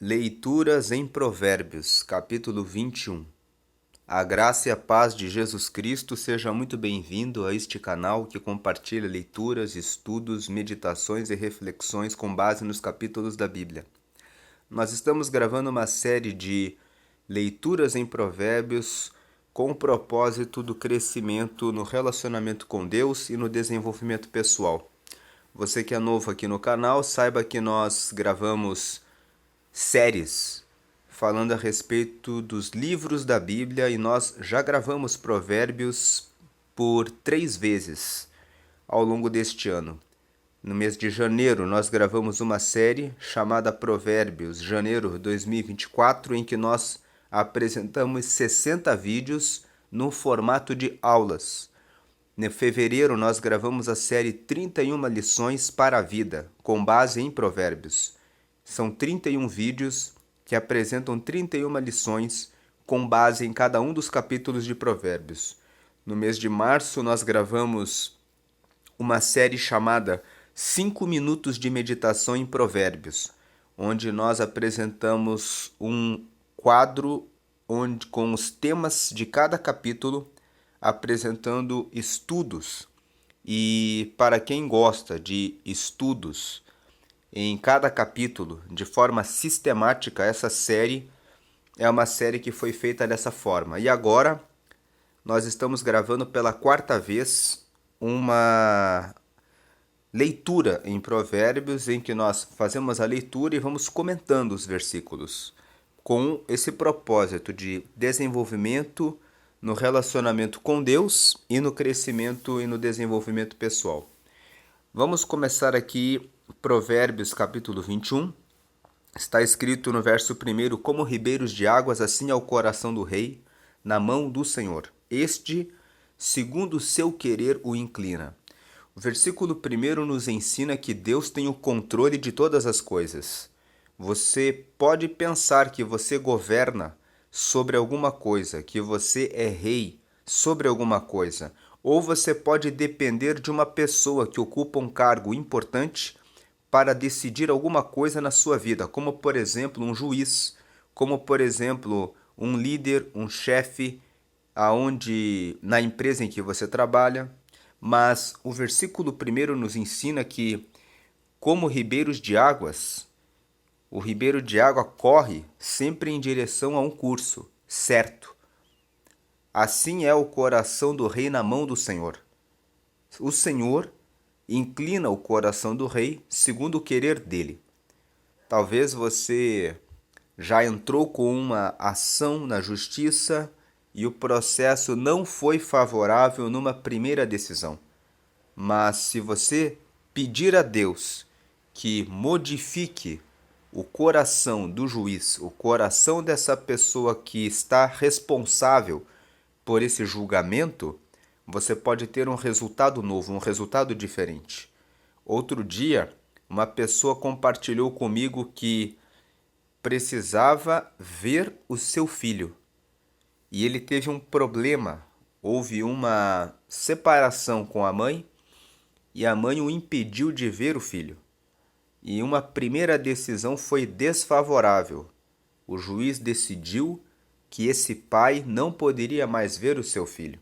Leituras em Provérbios, capítulo 21. A graça e a paz de Jesus Cristo seja muito bem-vindo a este canal que compartilha leituras, estudos, meditações e reflexões com base nos capítulos da Bíblia. Nós estamos gravando uma série de leituras em Provérbios com o propósito do crescimento no relacionamento com Deus e no desenvolvimento pessoal. Você que é novo aqui no canal, saiba que nós gravamos séries falando a respeito dos livros da Bíblia e nós já gravamos Provérbios por 3 vezes ao longo deste ano. No mês de janeiro, nós gravamos uma série chamada Provérbios, janeiro 2024, em que nós apresentamos 60 vídeos no formato de aulas. Em fevereiro, nós gravamos a série 31 lições para a vida, com base em Provérbios. São 31 vídeos que apresentam 31 lições com base em cada um dos capítulos de Provérbios. No mês de março, nós gravamos uma série chamada 5 minutos de meditação em Provérbios, onde nós apresentamos um quadro com os temas de cada capítulo, apresentando estudos. E para quem gosta de estudos em cada capítulo, de forma sistemática, essa série é uma série que foi feita dessa forma. E agora, nós estamos gravando pela 4ª vez uma leitura em Provérbios, em que nós fazemos a leitura e vamos comentando os versículos, com esse propósito de desenvolvimento no relacionamento com Deus e no crescimento e no desenvolvimento pessoal. Vamos começar aqui Provérbios capítulo 21, está escrito no verso 1: Como ribeiros de águas, assim é o coração do rei, na mão do Senhor. Este, segundo o seu querer, o inclina. O versículo 1 nos ensina que Deus tem o controle de todas as coisas. Você pode pensar que você governa sobre alguma coisa, que você é rei sobre alguma coisa, ou você pode depender de uma pessoa que ocupa um cargo importante para decidir alguma coisa na sua vida, como por exemplo um juiz, como por exemplo um líder, um chefe, na empresa em que você trabalha. Mas o versículo 1 nos ensina que, como ribeiros de águas, o ribeiro de água corre sempre em direção a um curso certo. Assim é o coração do rei na mão do Senhor. O Senhor inclina o coração do rei segundo o querer dele. Talvez você já entrou com uma ação na justiça e o processo não foi favorável numa primeira decisão. Mas se você pedir a Deus que modifique o coração do juiz, o coração dessa pessoa que está responsável por esse julgamento, você pode ter um resultado novo, um resultado diferente. Outro dia, uma pessoa compartilhou comigo que precisava ver o seu filho. E ele teve um problema. Houve uma separação com a mãe e a mãe o impediu de ver o filho. E uma primeira decisão foi desfavorável. O juiz decidiu que esse pai não poderia mais ver o seu filho.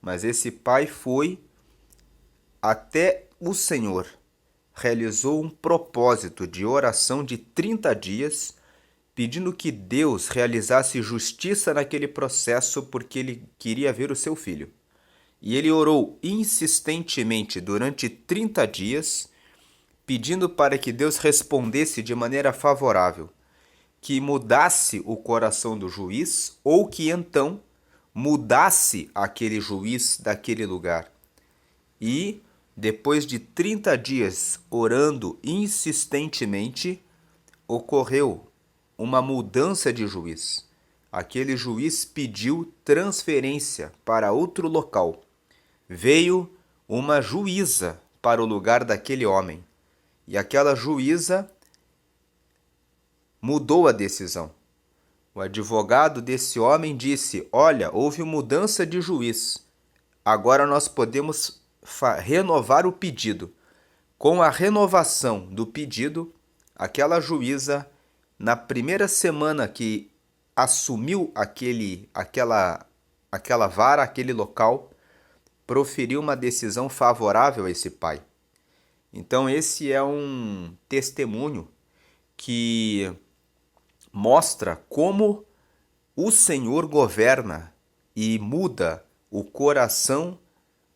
Mas esse pai foi até o Senhor, realizou um propósito de oração de 30 dias, pedindo que Deus realizasse justiça naquele processo porque ele queria ver o seu filho. E ele orou insistentemente durante 30 dias, pedindo para que Deus respondesse de maneira favorável, que mudasse o coração do juiz ou que então mudasse aquele juiz daquele lugar. E, depois de 30 dias orando insistentemente, ocorreu uma mudança de juiz. Aquele juiz pediu transferência para outro local. Veio uma juíza para o lugar daquele homem. E aquela juíza mudou a decisão. O advogado desse homem disse: olha, houve mudança de juiz. Agora nós podemos renovar o pedido. Com a renovação do pedido, aquela juíza na primeira semana que assumiu aquela vara, aquele local, proferiu uma decisão favorável a esse pai. Então esse é um testemunho que mostra como o Senhor governa e muda o coração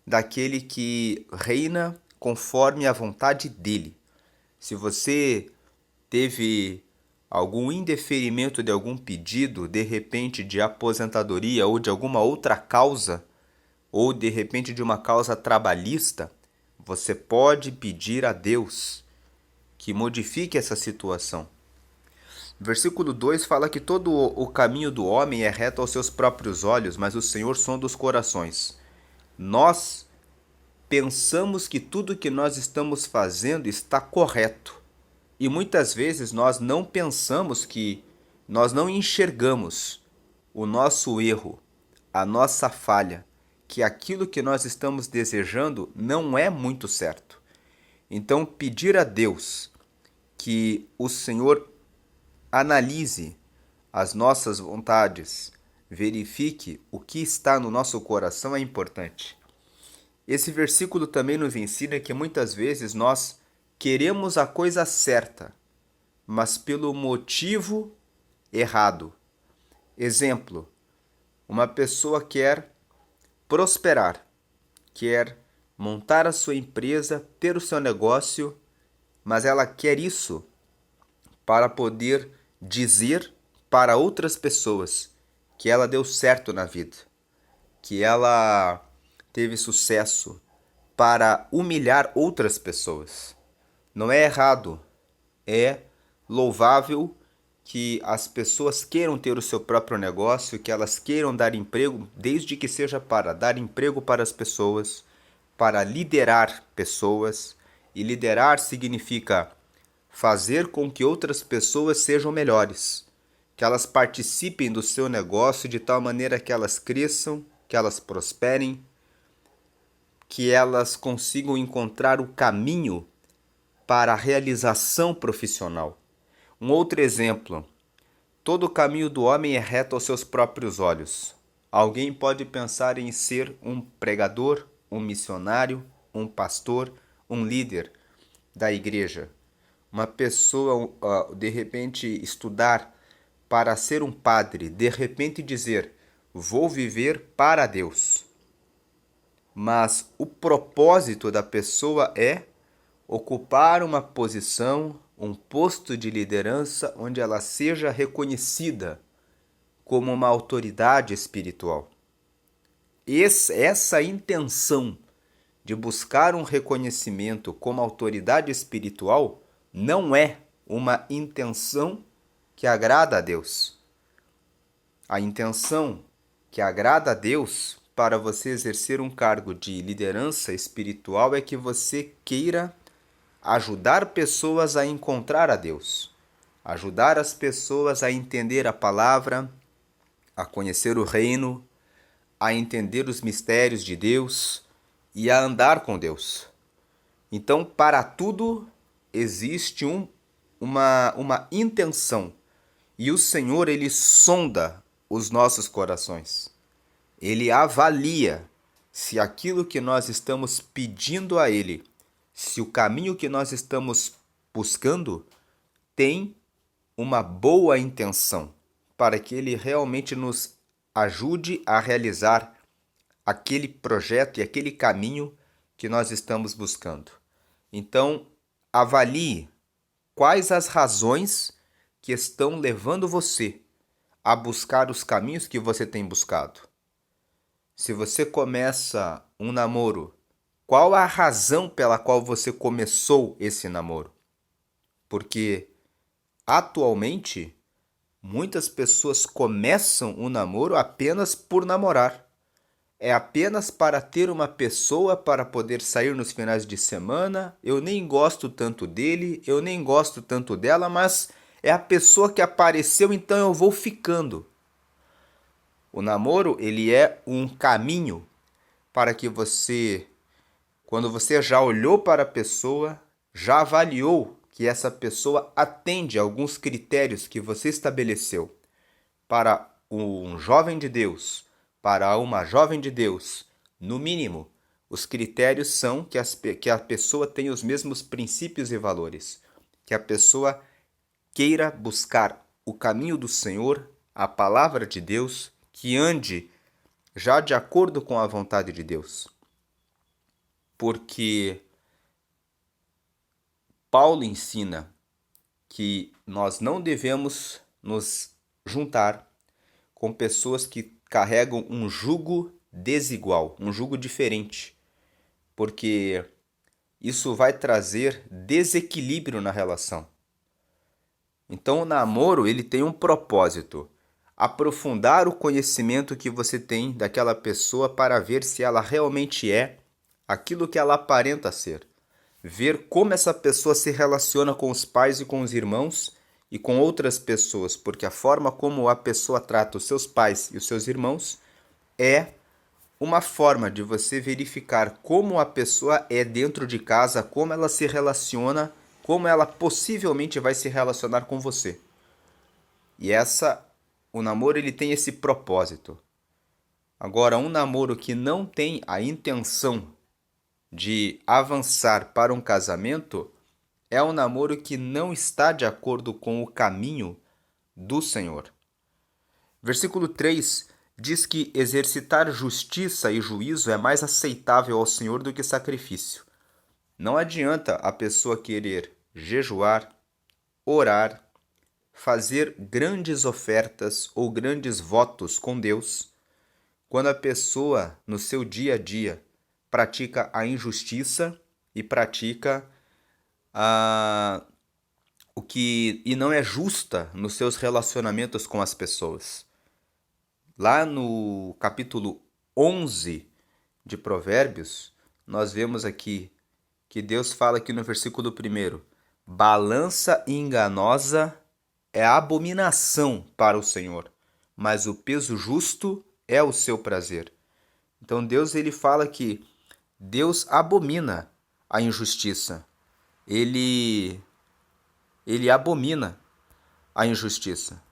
daquele que reina conforme a vontade dele. Se você teve algum indeferimento de algum pedido, de repente de aposentadoria ou de alguma outra causa, ou de repente de uma causa trabalhista, você pode pedir a Deus que modifique essa situação. Versículo 2 fala que todo o caminho do homem é reto aos seus próprios olhos, mas o Senhor sonda os corações. Nós pensamos que tudo que nós estamos fazendo está correto. E muitas vezes nós não pensamos nós não enxergamos o nosso erro, a nossa falha, que aquilo que nós estamos desejando não é muito certo. Então, pedir a Deus que o Senhor analise as nossas vontades, verifique o que está no nosso coração é importante. Esse versículo também nos ensina que muitas vezes nós queremos a coisa certa, mas pelo motivo errado. Exemplo, uma pessoa quer prosperar, quer montar a sua empresa, ter o seu negócio, mas ela quer isso para poder dizer para outras pessoas que ela deu certo na vida, que ela teve sucesso, para humilhar outras pessoas. Não é errado, é louvável que as pessoas queiram ter o seu próprio negócio, que elas queiram dar emprego, desde que seja para dar emprego para as pessoas, para liderar pessoas. E liderar significa fazer com que outras pessoas sejam melhores, que elas participem do seu negócio de tal maneira que elas cresçam, que elas prosperem, que elas consigam encontrar o caminho para a realização profissional. Um outro exemplo, todo o caminho do homem é reto aos seus próprios olhos. Alguém pode pensar em ser um pregador, um missionário, um pastor, um líder da igreja. Uma pessoa, de repente, estudar para ser um padre, de repente dizer, vou viver para Deus. Mas o propósito da pessoa é ocupar uma posição, um posto de liderança onde ela seja reconhecida como uma autoridade espiritual. Essa intenção de buscar um reconhecimento como autoridade espiritual não é uma intenção que agrada a Deus. A intenção que agrada a Deus para você exercer um cargo de liderança espiritual é que você queira ajudar pessoas a encontrar a Deus, ajudar as pessoas a entender a palavra, a conhecer o reino, a entender os mistérios de Deus e a andar com Deus. Então, para tudo existe uma intenção, e o Senhor, ele sonda os nossos corações. Ele avalia se aquilo que nós estamos pedindo a Ele, se o caminho que nós estamos buscando tem uma boa intenção, para que Ele realmente nos ajude a realizar aquele projeto e aquele caminho que nós estamos buscando. Então, avalie quais as razões que estão levando você a buscar os caminhos que você tem buscado. Se você começa um namoro, qual a razão pela qual você começou esse namoro? Porque atualmente muitas pessoas começam um namoro apenas por namorar. É apenas para ter uma pessoa para poder sair nos finais de semana. Eu nem gosto tanto dele, eu nem gosto tanto dela, mas é a pessoa que apareceu, então eu vou ficando. O namoro, ele é um caminho para que você, quando você já olhou para a pessoa, já avaliou que essa pessoa atende a alguns critérios que você estabeleceu para um jovem de Deus, para uma jovem de Deus, no mínimo, os critérios são que a pessoa tenha os mesmos princípios e valores, que a pessoa queira buscar o caminho do Senhor, a palavra de Deus, que ande já de acordo com a vontade de Deus. Porque Paulo ensina que nós não devemos nos juntar com pessoas que carregam um jugo desigual, um jugo diferente, porque isso vai trazer desequilíbrio na relação. Então o namoro ele tem um propósito: aprofundar o conhecimento que você tem daquela pessoa para ver se ela realmente é aquilo que ela aparenta ser. Ver como essa pessoa se relaciona com os pais e com os irmãos e com outras pessoas, porque a forma como a pessoa trata os seus pais e os seus irmãos é uma forma de você verificar como a pessoa é dentro de casa, como ela se relaciona, como ela possivelmente vai se relacionar com você. E o namoro ele tem esse propósito. Agora, um namoro que não tem a intenção de avançar para um casamento é um namoro que não está de acordo com o caminho do Senhor. Versículo 3 diz que exercitar justiça e juízo é mais aceitável ao Senhor do que sacrifício. Não adianta a pessoa querer jejuar, orar, fazer grandes ofertas ou grandes votos com Deus, quando a pessoa, no seu dia a dia, pratica a injustiça e pratica e não é justa nos seus relacionamentos com as pessoas. Lá no capítulo 11 de Provérbios, nós vemos aqui que Deus fala aqui no versículo 1: balança enganosa é abominação para o Senhor, mas o peso justo é o seu prazer. Então Deus ele fala que Deus abomina a injustiça. Ele abomina a injustiça.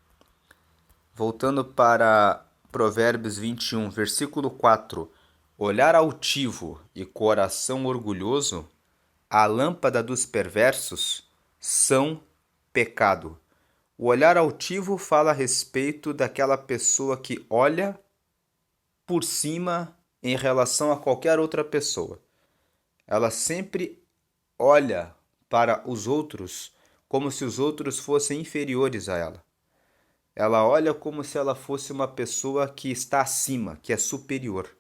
Voltando para Provérbios 21, versículo 4. Olhar altivo e coração orgulhoso, a lâmpada dos perversos, são pecado. O olhar altivo fala a respeito daquela pessoa que olha por cima em relação a qualquer outra pessoa. Ela sempre olha para os outros como se os outros fossem inferiores a ela. Ela olha como se ela fosse uma pessoa que está acima, que é superior.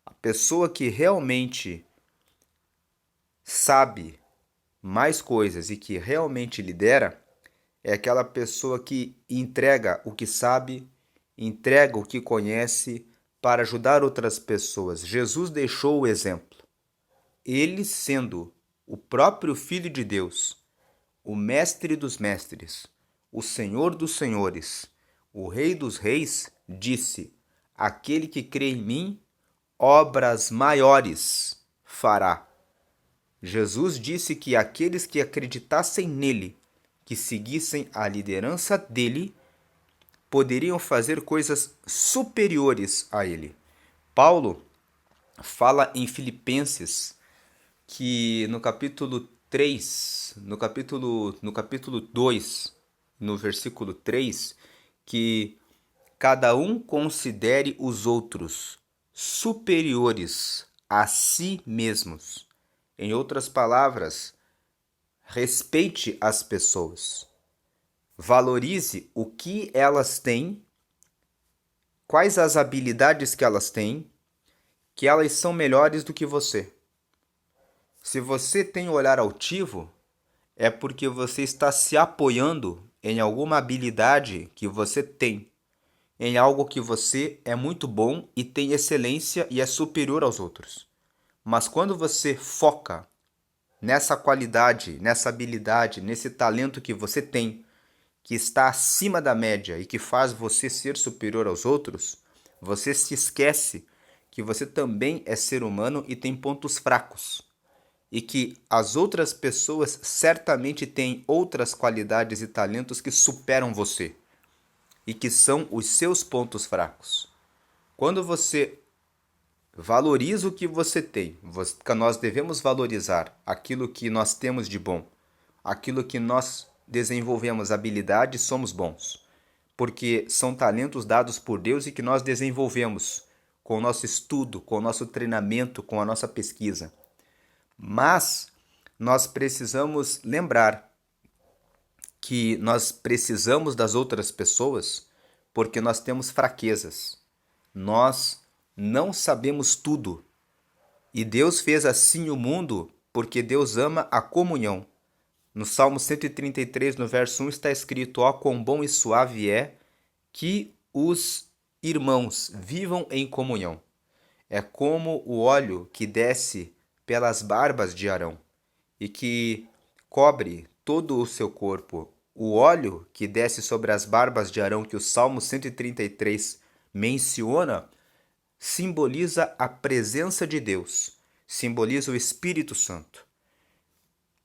A pessoa que realmente sabe mais coisas e que realmente lidera é aquela pessoa que entrega o que sabe, entrega o que conhece para ajudar outras pessoas. Jesus deixou o exemplo. Ele, sendo o próprio Filho de Deus, o Mestre dos Mestres, o Senhor dos Senhores, o Rei dos Reis, disse: aquele que crê em mim, obras maiores fará. Jesus disse que aqueles que acreditassem nele, que seguissem a liderança dele, poderiam fazer coisas superiores a ele. Paulo fala em Filipenses que no capítulo 3, no capítulo 2, no versículo 3, que cada um considere os outros superiores a si mesmos. Em outras palavras, respeite as pessoas. Valorize o que elas têm, quais as habilidades que elas têm, que elas são melhores do que você. Se você tem um olhar altivo, é porque você está se apoiando em alguma habilidade que você tem, em algo que você é muito bom e tem excelência e é superior aos outros. Mas quando você foca nessa qualidade, nessa habilidade, nesse talento que você tem, que está acima da média e que faz você ser superior aos outros, você se esquece que você também é ser humano e tem pontos fracos. e que as outras pessoas certamente têm outras qualidades e talentos que superam você e que são os seus pontos fracos. Quando você valoriza o que você tem, nós devemos valorizar aquilo que nós temos de bom, aquilo que nós desenvolvemos habilidade e somos bons, porque são talentos dados por Deus e que nós desenvolvemos com o nosso estudo, com o nosso treinamento, com a nossa pesquisa. Mas nós precisamos lembrar que nós precisamos das outras pessoas porque nós temos fraquezas. Nós não sabemos tudo. E Deus fez assim o mundo porque Deus ama a comunhão. No Salmo 133, no verso 1, está escrito: ó, quão bom e suave é que os irmãos vivam em comunhão. É como o óleo que desce pelas barbas de Arão e que cobre todo o seu corpo. O óleo que desce sobre as barbas de Arão, que o Salmo 133 menciona, simboliza a presença de Deus, simboliza o Espírito Santo.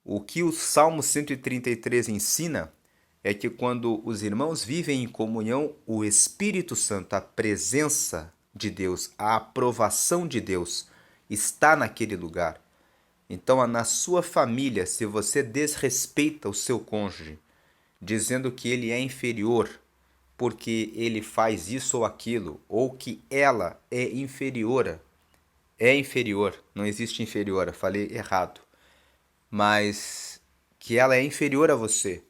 O que o Salmo 133 ensina é que quando os irmãos vivem em comunhão, o Espírito Santo, a presença de Deus, a aprovação de Deus está naquele lugar. Então, na sua família, se você desrespeita o seu cônjuge, dizendo que ele é inferior porque ele faz isso ou aquilo, ou que ela é inferior, não existe inferior, falei errado, mas que ela é inferior a você,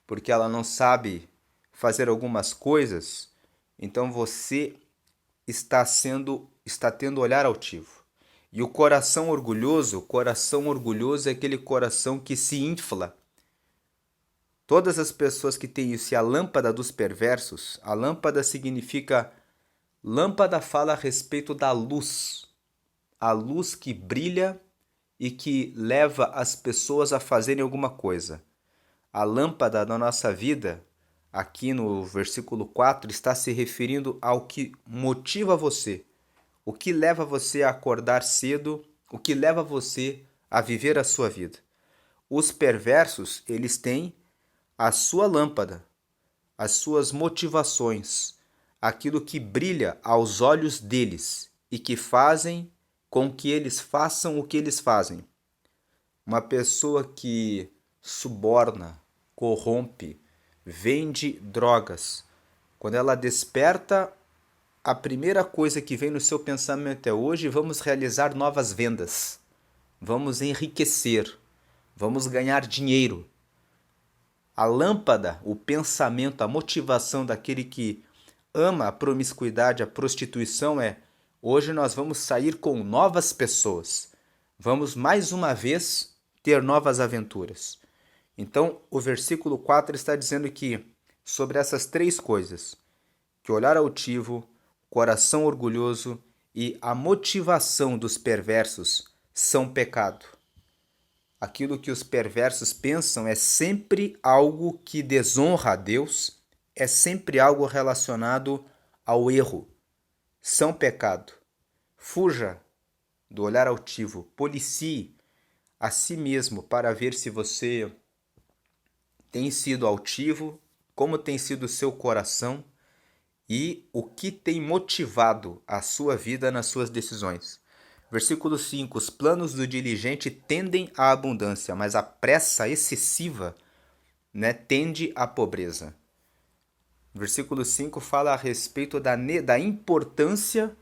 porque ela não sabe fazer algumas coisas, então você está tendo olhar altivo. E o coração orgulhoso é aquele coração que se infla. Todas as pessoas que têm isso, e a lâmpada dos perversos, a lâmpada significa, lâmpada fala a respeito da luz, a luz que brilha e que leva as pessoas a fazerem alguma coisa. A lâmpada da nossa vida, aqui no versículo 4, está se referindo ao que motiva você, o que leva você a acordar cedo, o que leva você a viver a sua vida. Os perversos, eles têm a sua lâmpada, as suas motivações, aquilo que brilha aos olhos deles e que fazem com que eles façam o que eles fazem. Uma pessoa que suborna, corrompe, vende drogas, quando ela desperta, a primeira coisa que vem no seu pensamento é: hoje vamos realizar novas vendas, vamos enriquecer, vamos ganhar dinheiro. A lâmpada, o pensamento, a motivação daquele que ama a promiscuidade, a prostituição é: hoje nós vamos sair com novas pessoas, vamos mais uma vez ter novas aventuras. Então, o versículo 4 está dizendo que sobre essas três coisas, que olhar altivo, coração orgulhoso e a motivação dos perversos são pecado. Aquilo que os perversos pensam é sempre algo que desonra a Deus, é sempre algo relacionado ao erro. São pecado. Fuja do olhar altivo, policie a si mesmo para ver se você tem sido altivo, como tem sido o seu coração e o que tem motivado a sua vida nas suas decisões. Versículo 5: os planos do diligente tendem à abundância, mas a pressa excessiva, tende à pobreza. Versículo 5 fala a respeito da importância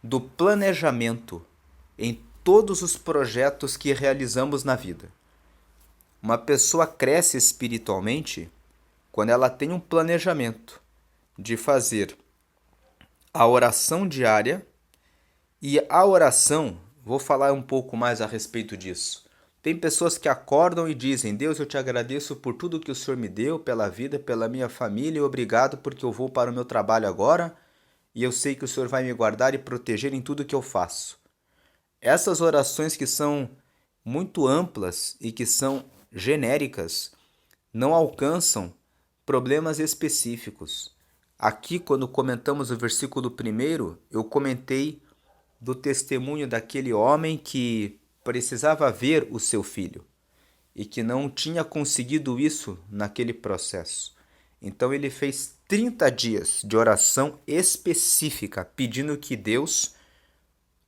do planejamento em todos os projetos que realizamos na vida. Uma pessoa cresce espiritualmente quando ela tem um planejamento de fazer a oração diária. E a oração, vou falar um pouco mais a respeito disso. Tem pessoas que acordam e dizem: Deus, eu te agradeço por tudo que o Senhor me deu, pela vida, pela minha família, e obrigado porque eu vou para o meu trabalho agora e eu sei que o Senhor vai me guardar e proteger em tudo que eu faço. Essas orações que são muito amplas e que são genéricas não alcançam problemas específicos. Aqui, quando comentamos o versículo 1, eu comentei do testemunho daquele homem que precisava ver o seu filho e que não tinha conseguido isso naquele processo. Então ele fez 30 dias de oração específica, pedindo que Deus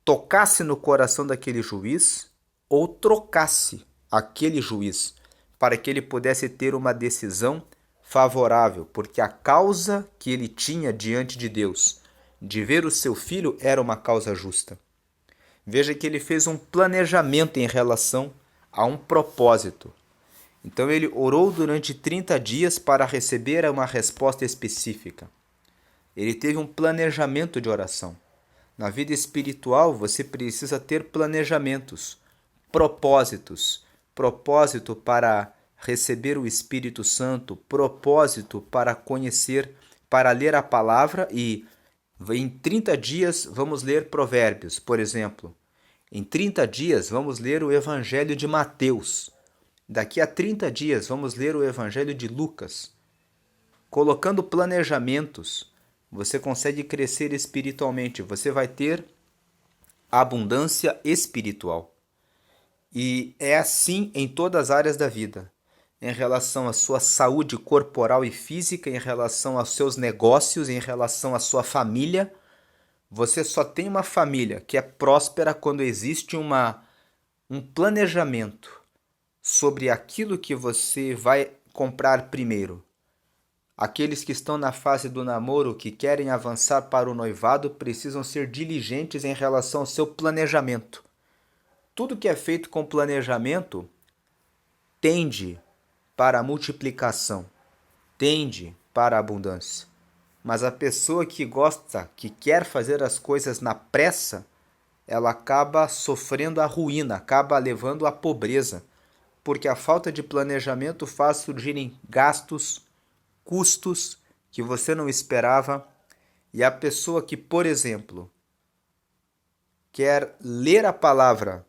tocasse no coração daquele juiz ou trocasse aquele juiz para que ele pudesse ter uma decisão favorável, porque a causa que ele tinha diante de Deus de ver o seu filho era uma causa justa. Veja que ele fez um planejamento em relação a um propósito. Então ele orou durante 30 dias para receber uma resposta específica. Ele teve um planejamento de oração. Na vida espiritual, você precisa ter planejamentos, propósitos. Propósito para receber o Espírito Santo, propósito para conhecer, para ler a palavra e em 30 dias vamos ler Provérbios, por exemplo. Em 30 dias vamos ler o Evangelho de Mateus. Daqui a 30 dias vamos ler o Evangelho de Lucas. Colocando planejamentos, você consegue crescer espiritualmente, você vai ter abundância espiritual. E é assim em todas as áreas da vida. Em relação à sua saúde corporal e física, em relação aos seus negócios, em relação à sua família. Você só tem uma família que é próspera quando existe um planejamento sobre aquilo que você vai comprar primeiro. Aqueles que estão na fase do namoro, que querem avançar para o noivado, precisam ser diligentes em relação ao seu planejamento. Tudo que é feito com planejamento tende para a multiplicação, tende para a abundância. Mas a pessoa que gosta, que quer fazer as coisas na pressa, ela acaba sofrendo a ruína, acaba levando à pobreza, porque a falta de planejamento faz surgirem gastos, custos que você não esperava. E a pessoa que, por exemplo, quer ler a palavra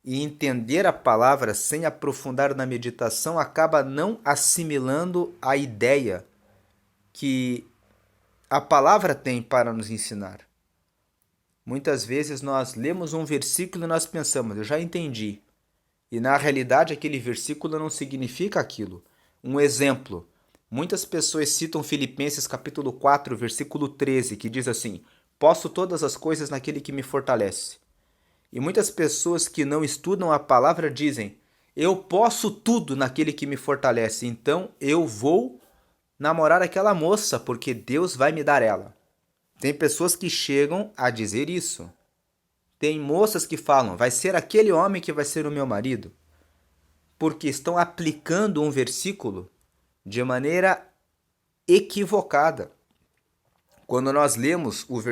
e entender a palavra sem aprofundar na meditação, acaba não assimilando a ideia que a palavra tem para nos ensinar. Muitas vezes nós lemos um versículo e nós pensamos, eu já entendi. E na realidade aquele versículo não significa aquilo. Um exemplo, muitas pessoas citam Filipenses capítulo 4, versículo 13, que diz assim, posso todas as coisas naquele que me fortalece. E muitas pessoas que não estudam a palavra dizem, eu posso tudo naquele que me fortalece, então eu vou namorar aquela moça porque Deus vai me dar ela. Tem pessoas que chegam a dizer isso. Tem moças que falam, vai ser aquele homem que vai ser o meu marido. Porque estão aplicando um versículo de maneira equivocada. Quando nós lemos os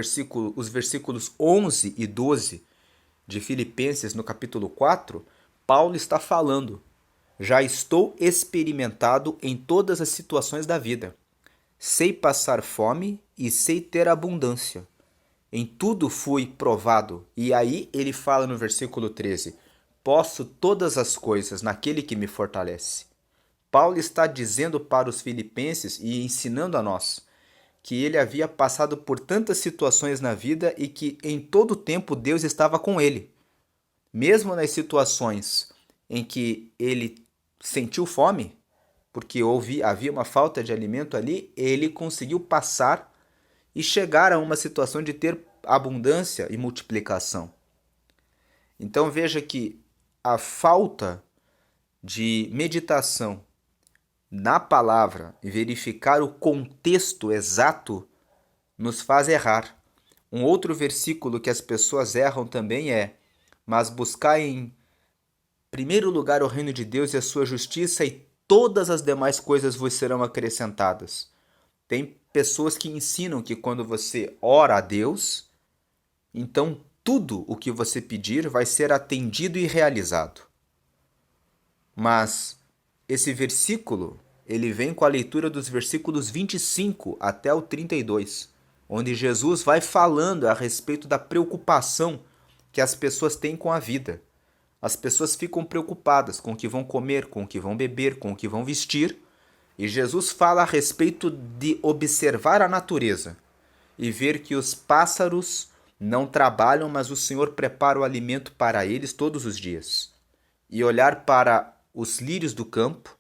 versículos 11 e 12 de Filipenses no capítulo 4, Paulo está falando, já estou experimentado em todas as situações da vida. Sei passar fome e sei ter abundância. Em tudo fui provado. E aí ele fala no versículo 13, posso todas as coisas naquele que me fortalece. Paulo está dizendo para os filipenses e ensinando a nós que ele havia passado por tantas situações na vida e que em todo tempo Deus estava com ele. Mesmo nas situações em que ele sentiu fome, porque havia uma falta de alimento ali, ele conseguiu passar e chegar a uma situação de ter abundância e multiplicação. Então veja que a falta de meditação na palavra e verificar o contexto exato nos faz errar. Um outro versículo que as pessoas erram também é, mas buscai em primeiro lugar o reino de Deus e a sua justiça e todas as demais coisas vos serão acrescentadas. Tem pessoas que ensinam que quando você ora a Deus, então tudo o que você pedir vai ser atendido e realizado. Mas esse versículo, ele vem com a leitura dos versículos 25 até o 32, onde Jesus vai falando a respeito da preocupação que as pessoas têm com a vida. As pessoas ficam preocupadas com o que vão comer, com o que vão beber, com o que vão vestir, e Jesus fala a respeito de observar a natureza e ver que os pássaros não trabalham, mas o Senhor prepara o alimento para eles todos os dias. E olhar para os lírios do campo,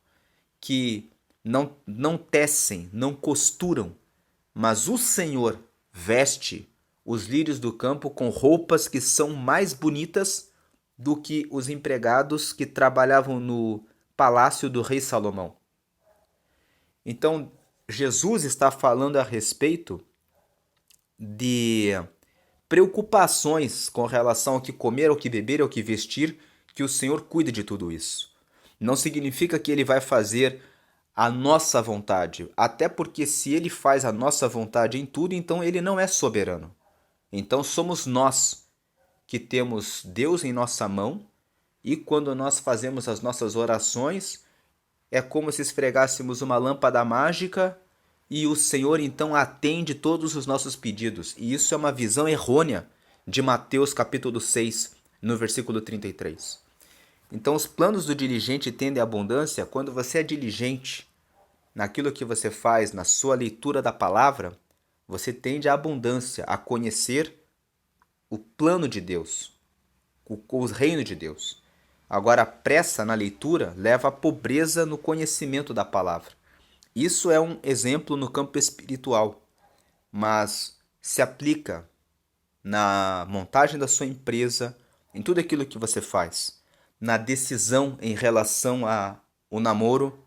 que não tecem, não costuram, mas o Senhor veste os lírios do campo com roupas que são mais bonitas do que os empregados que trabalhavam no palácio do rei Salomão. Então, Jesus está falando a respeito de preocupações com relação ao que comer, ao que beber, ao que vestir, que o Senhor cuida de tudo isso. Não significa que Ele vai fazer a nossa vontade, até porque se Ele faz a nossa vontade em tudo, então Ele não é soberano. Então somos nós que temos Deus em nossa mão, e quando nós fazemos as nossas orações, é como se esfregássemos uma lâmpada mágica e o Senhor então atende todos os nossos pedidos. E isso é uma visão errônea de Mateus capítulo 6, no versículo 33. Então os planos do diligente tendem à abundância. Quando você é diligente naquilo que você faz, na sua leitura da palavra, você tende à abundância, a conhecer o plano de Deus, o reino de Deus. Agora, a pressa na leitura leva à pobreza no conhecimento da palavra. Isso é um exemplo no campo espiritual, mas se aplica na montagem da sua empresa, em tudo aquilo que você faz, na decisão em relação ao namoro.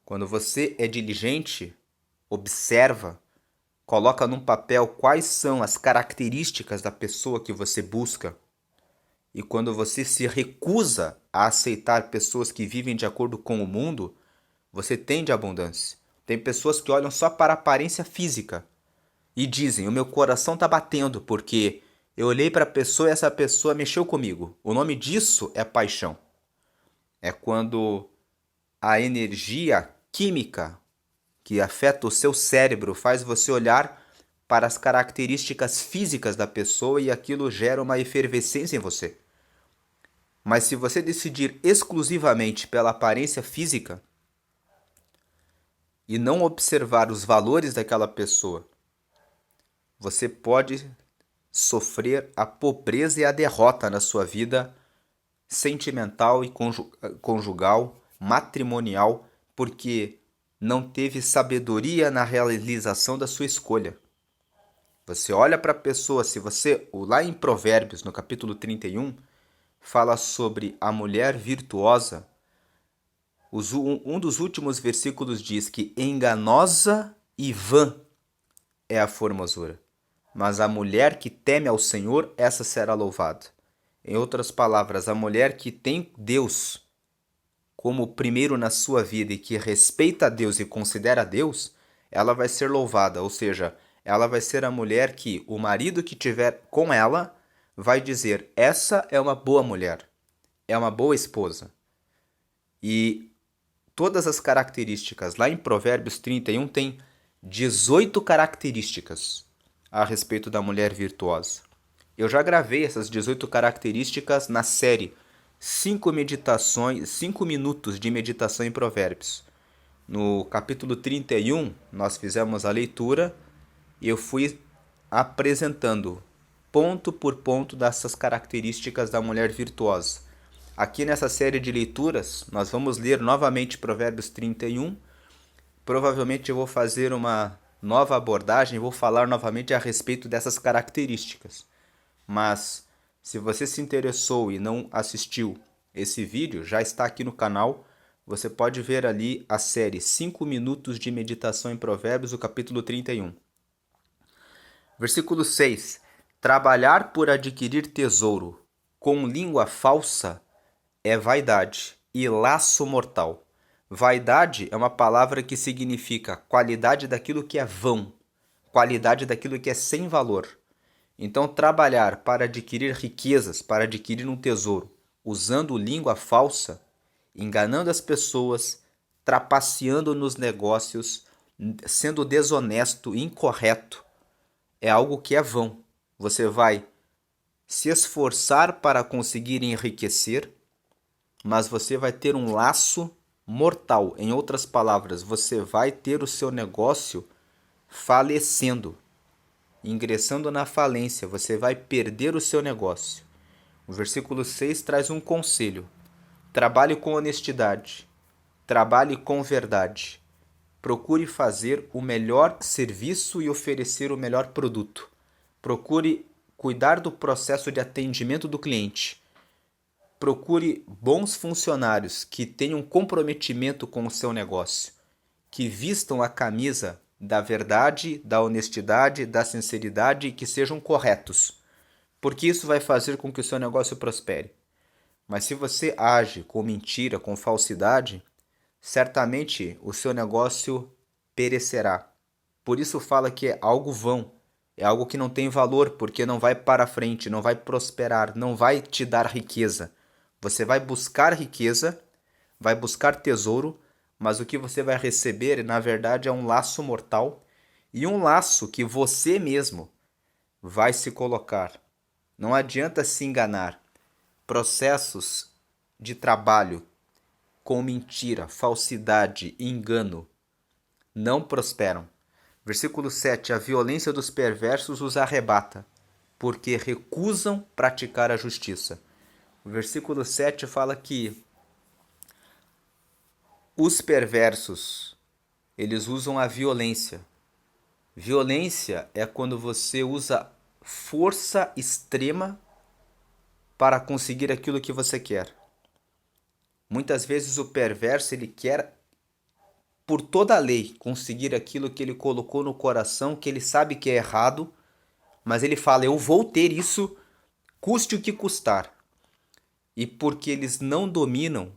Quando você é diligente, observa, coloca num papel quais são as características da pessoa que você busca. E quando você se recusa a aceitar pessoas que vivem de acordo com o mundo, você tende à abundância. Tem pessoas que olham só para a aparência física e dizem: o meu coração está batendo porque eu olhei para a pessoa e essa pessoa mexeu comigo. O nome disso é paixão. É quando a energia química que afeta o seu cérebro faz você olhar para as características físicas da pessoa e aquilo gera uma efervescência em você. Mas se você decidir exclusivamente pela aparência física e não observar os valores daquela pessoa, você pode sofrer a pobreza e a derrota na sua vida sentimental e conjugal, matrimonial, porque não teve sabedoria na realização da sua escolha. Você olha para a pessoa, se você, lá em Provérbios, no capítulo 31, fala sobre a mulher virtuosa. Um dos últimos versículos diz que enganosa e vã é a formosura, mas a mulher que teme ao Senhor, essa será louvada. Em outras palavras, a mulher que tem Deus como primeiro na sua vida e que respeita a Deus e considera Deus, ela vai ser louvada, ou seja, ela vai ser a mulher que o marido que tiver com ela vai dizer: essa é uma boa mulher, é uma boa esposa. E todas as características, lá em Provérbios 31 tem 18 características a respeito da mulher virtuosa. Eu já gravei essas 18 características na série 5 minutos de meditação em Provérbios. No capítulo 31, nós fizemos a leitura e eu fui apresentando ponto por ponto dessas características da mulher virtuosa. Aqui nessa série de leituras, nós vamos ler novamente Provérbios 31. Provavelmente eu vou fazer uma nova abordagem, vou falar novamente a respeito dessas características. Mas se você se interessou e não assistiu esse vídeo, já está aqui no canal. Você pode ver ali a série 5 minutos de meditação em Provérbios, o capítulo 31. Versículo 6. Trabalhar por adquirir tesouro com língua falsa é vaidade e laço mortal. Vaidade é uma palavra que significa qualidade daquilo que é vão, qualidade daquilo que é sem valor. Então, trabalhar para adquirir riquezas, para adquirir um tesouro, usando língua falsa, enganando as pessoas, trapaceando nos negócios, sendo desonesto, incorreto, é algo que é vão. Você vai se esforçar para conseguir enriquecer, mas você vai ter um laço mortal. Em outras palavras, você vai ter o seu negócio falecendo. ingressando na falência, você vai perder o seu negócio. O versículo 6 traz um conselho: trabalhe com honestidade, trabalhe com verdade, procure fazer o melhor serviço e oferecer o melhor produto. Procure cuidar do processo de atendimento do cliente. Procure bons funcionários que tenham comprometimento com o seu negócio, que vistam a camisa da verdade, da honestidade, da sinceridade e que sejam corretos, porque isso vai fazer com que o seu negócio prospere. Mas se você age com mentira, com falsidade, certamente o seu negócio perecerá. Por isso fala que é algo vão, é algo que não tem valor, porque não vai para frente, não vai prosperar, não vai te dar riqueza. Você vai buscar riqueza, vai buscar tesouro, mas o que você vai receber, na verdade, é um laço mortal e um laço que você mesmo vai se colocar. Não adianta se enganar. Processos de trabalho com mentira, falsidade e engano não prosperam. Versículo 7: a violência dos perversos os arrebata, porque recusam praticar a justiça. O versículo 7 fala que os perversos, eles usam a violência. Violência é quando você usa força extrema para conseguir aquilo que você quer. Muitas vezes o perverso, ele quer, por toda a lei, conseguir aquilo que ele colocou no coração, que ele sabe que é errado, mas ele fala: eu vou ter isso, custe o que custar. E porque eles não dominam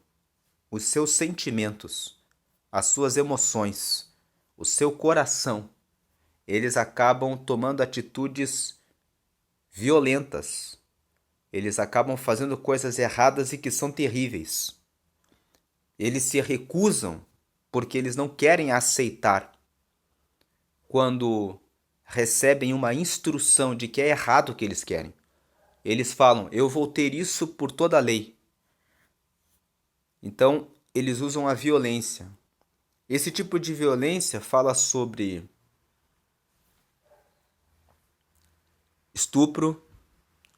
os seus sentimentos, as suas emoções, o seu coração, eles acabam tomando atitudes violentas. Eles acabam fazendo coisas erradas e que são terríveis. Eles se recusam porque eles não querem aceitar quando recebem uma instrução de que é errado o que eles querem. Eles falam: eu vou ter isso por toda a lei. Então, eles usam a violência. Esse tipo de violência fala sobre estupro,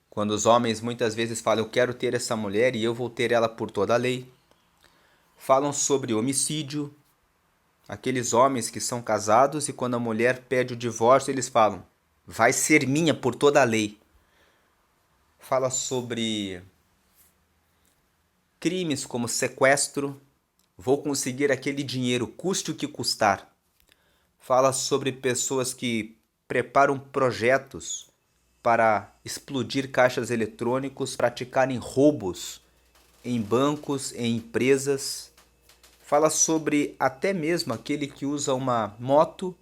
quando os homens muitas vezes falam: eu quero ter essa mulher e eu vou ter ela por toda a lei. Falam sobre homicídio, aqueles homens que são casados e quando a mulher pede o divórcio, eles falam: vai ser minha por toda a lei. Fala sobre crimes como sequestro, vou conseguir aquele dinheiro, custe o que custar. Fala sobre pessoas que preparam projetos para explodir caixas eletrônicos, praticarem roubos em bancos, em empresas. Fala sobre até mesmo aquele que usa uma moto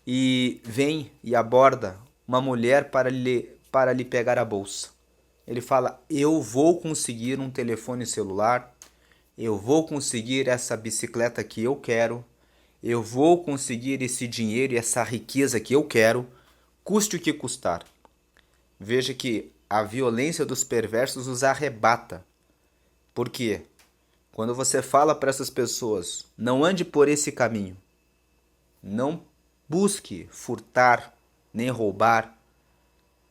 e vem e aborda uma mulher para lhe pegar a bolsa. Ele fala: eu vou conseguir um telefone celular, eu vou conseguir essa bicicleta que eu quero, eu vou conseguir esse dinheiro e essa riqueza que eu quero, custe o que custar. Veja que a violência dos perversos os arrebata. Por quê? Quando você fala para essas pessoas: não ande por esse caminho, não busque furtar nem roubar,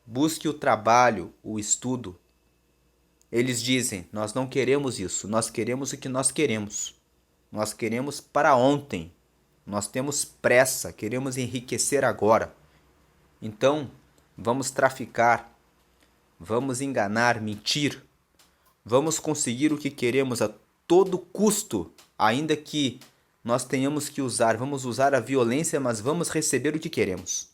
busque o trabalho, o estudo. Eles dizem: nós não queremos isso, nós queremos o que nós queremos. Nós queremos para ontem. Nós temos pressa, queremos enriquecer agora. Então, vamos traficar, vamos enganar, mentir. Vamos conseguir o que queremos a todo custo, ainda que nós tenhamos que usar. Vamos usar a violência, mas vamos receber o que queremos.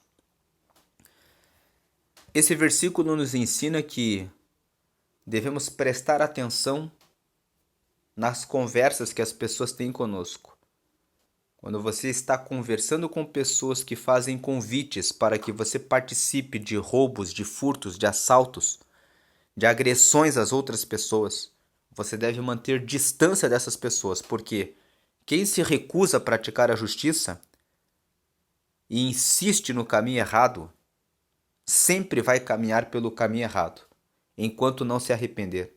Esse versículo nos ensina que devemos prestar atenção nas conversas que as pessoas têm conosco. Quando você está conversando com pessoas que fazem convites para que você participe de roubos, de furtos, de assaltos, de agressões às outras pessoas, você deve manter distância dessas pessoas, porque quem se recusa a praticar a justiça e insiste no caminho errado, sempre vai caminhar pelo caminho errado, enquanto não se arrepender.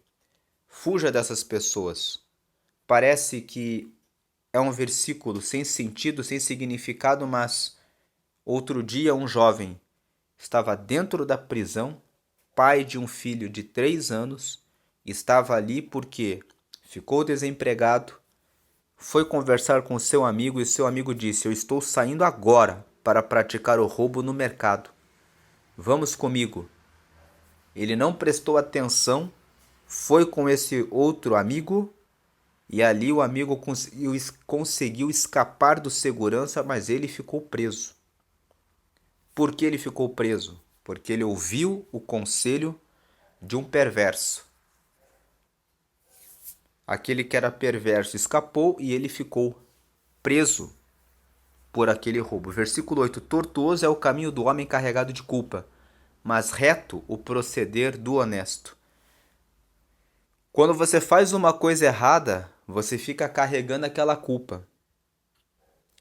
Fuja dessas pessoas. Parece que é um versículo sem sentido, sem significado, mas outro dia um jovem estava dentro da prisão, pai de um filho de 3 anos, estava ali porque ficou desempregado, foi conversar com seu amigo e seu amigo disse: "Eu estou saindo agora para praticar o roubo no mercado. Vamos comigo." Ele não prestou atenção, foi com esse outro amigo e ali o amigo conseguiu escapar do segurança, mas ele ficou preso. Por que ele ficou preso? Porque ele ouviu o conselho de um perverso. Aquele que era perverso escapou e ele ficou preso por aquele roubo. Versículo 8: tortuoso é o caminho do homem carregado de culpa, mas reto o proceder do honesto. Quando você faz uma coisa errada, você fica carregando aquela culpa.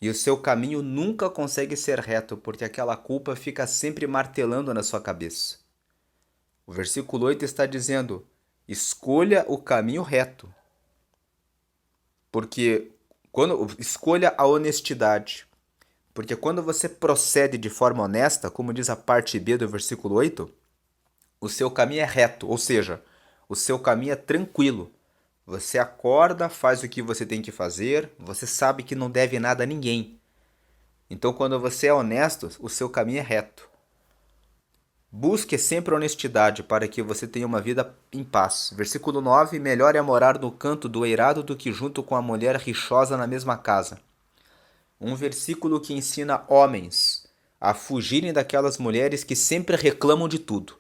E o seu caminho nunca consegue ser reto, porque aquela culpa fica sempre martelando na sua cabeça. O versículo 8 está dizendo: escolha o caminho reto. Porque escolha a honestidade. Porque quando você procede de forma honesta, como diz a parte B do versículo 8, o seu caminho é reto, ou seja, o seu caminho é tranquilo. Você acorda, faz o que você tem que fazer, você sabe que não deve nada a ninguém. Então, quando você é honesto, o seu caminho é reto. Busque sempre honestidade para que você tenha uma vida em paz. Versículo 9: melhor é morar no canto do eirado do que junto com a mulher rixosa na mesma casa. Um versículo que ensina homens a fugirem daquelas mulheres que sempre reclamam de tudo.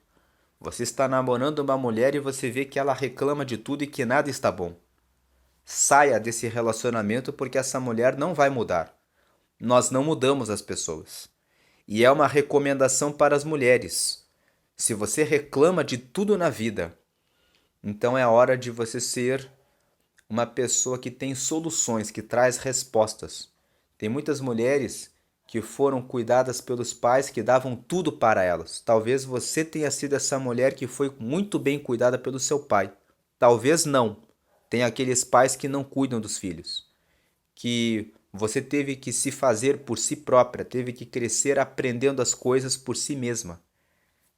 Você está namorando uma mulher e você vê que ela reclama de tudo e que nada está bom. Saia desse relacionamento porque essa mulher não vai mudar. Nós não mudamos as pessoas. E é uma recomendação para as mulheres. Se você reclama de tudo na vida, então é hora de você ser uma pessoa que tem soluções, que traz respostas. Tem muitas mulheres que foram cuidadas pelos pais que davam tudo para elas. Talvez você tenha sido essa mulher que foi muito bem cuidada pelo seu pai. Talvez não. Tem aqueles pais que não cuidam dos filhos, que você teve que se fazer por si própria, teve que crescer aprendendo as coisas por si mesma.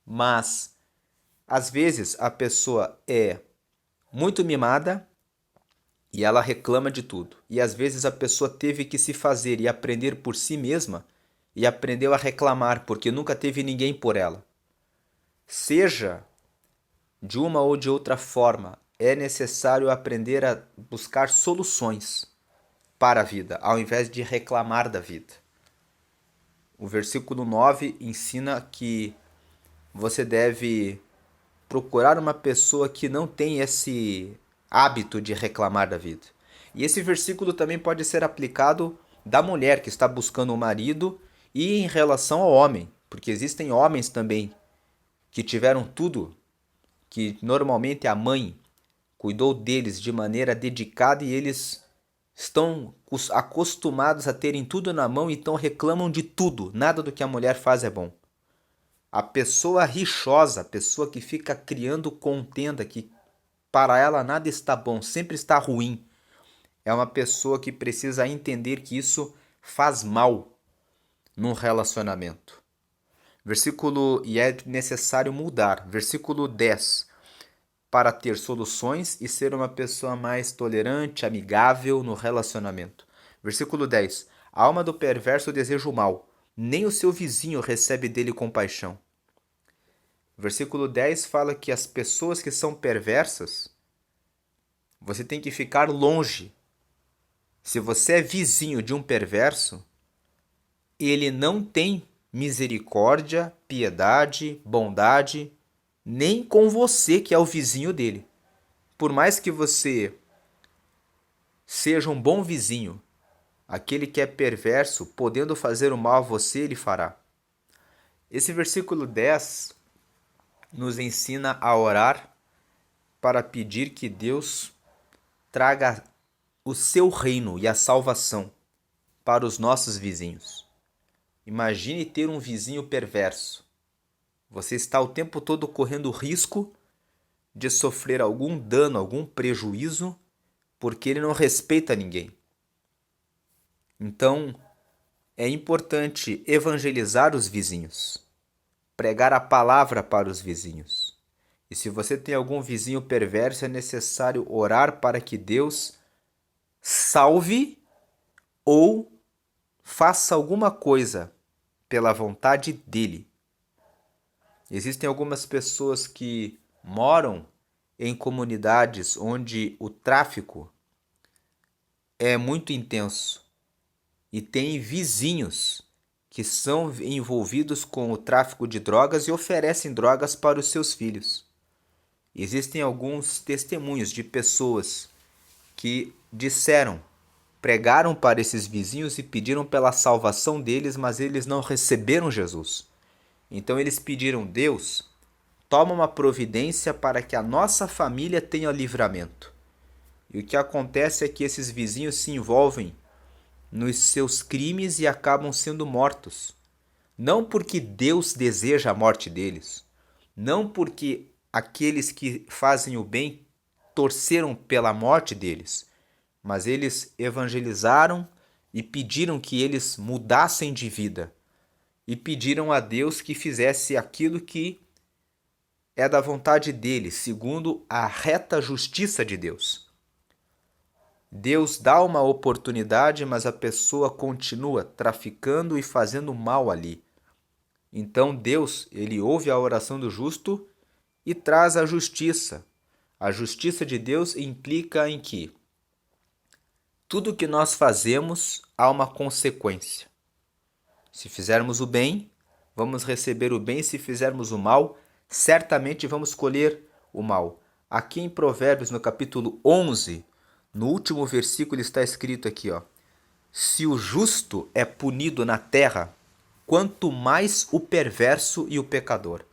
Mas, às vezes, a pessoa é muito mimada e ela reclama de tudo. E às vezes a pessoa teve que se fazer e aprender por si mesma e aprendeu a reclamar porque nunca teve ninguém por ela. Seja de uma ou de outra forma, é necessário aprender a buscar soluções para a vida, ao invés de reclamar da vida. O versículo 9 ensina que você deve procurar uma pessoa que não tem esse hábito de reclamar da vida. E esse versículo também pode ser aplicado da mulher que está buscando um marido e em relação ao homem, porque existem homens também que tiveram tudo, que normalmente a mãe cuidou deles de maneira dedicada e eles estão acostumados a terem tudo na mão, então reclamam de tudo, nada do que a mulher faz é bom. A pessoa rixosa, a pessoa que fica criando contenda, que para ela nada está bom, sempre está ruim, é uma pessoa que precisa entender que isso faz mal num relacionamento. E é necessário mudar. Versículo 10. Para ter soluções e ser uma pessoa mais tolerante, amigável no relacionamento. Versículo 10. A alma do perverso deseja o mal, nem o seu vizinho recebe dele compaixão. Versículo 10 fala que as pessoas que são perversas, você tem que ficar longe. Se você é vizinho de um perverso, ele não tem misericórdia, piedade, bondade, nem com você que é o vizinho dele. Por mais que você seja um bom vizinho, aquele que é perverso, podendo fazer o mal a você, ele fará. Esse versículo 10 nos ensina a orar para pedir que Deus traga o seu reino e a salvação para os nossos vizinhos. Imagine ter um vizinho perverso. Você está o tempo todo correndo risco de sofrer algum dano, algum prejuízo, porque ele não respeita ninguém. Então, é importante evangelizar os vizinhos. pregar a palavra para os vizinhos. E se você tem algum vizinho perverso, é necessário orar para que Deus salve ou faça alguma coisa pela vontade dele. Existem algumas pessoas que moram em comunidades onde o tráfico é muito intenso e tem vizinhos que são envolvidos com o tráfico de drogas e oferecem drogas para os seus filhos. Existem alguns testemunhos de pessoas que pregaram para esses vizinhos e pediram pela salvação deles, mas eles não receberam Jesus. Então eles pediram: Deus, toma uma providência para que a nossa família tenha livramento. E o que acontece é que esses vizinhos se envolvem nos seus crimes e acabam sendo mortos. Não porque Deus deseja a morte deles, não porque aqueles que fazem o bem torceram pela morte deles, mas eles evangelizaram e pediram que eles mudassem de vida e pediram a Deus que fizesse aquilo que é da vontade dele, segundo a reta justiça de Deus. Deus dá uma oportunidade, mas a pessoa continua traficando e fazendo mal ali. Então Deus, ele ouve a oração do justo e traz a justiça. A justiça de Deus implica em que tudo que nós fazemos há uma consequência. Se fizermos o bem, vamos receber o bem. Se fizermos o mal, certamente vamos colher o mal. Aqui em Provérbios, no capítulo 11, no último versículo está escrito aqui, ó: se o justo é punido na terra, quanto mais o perverso e o pecador.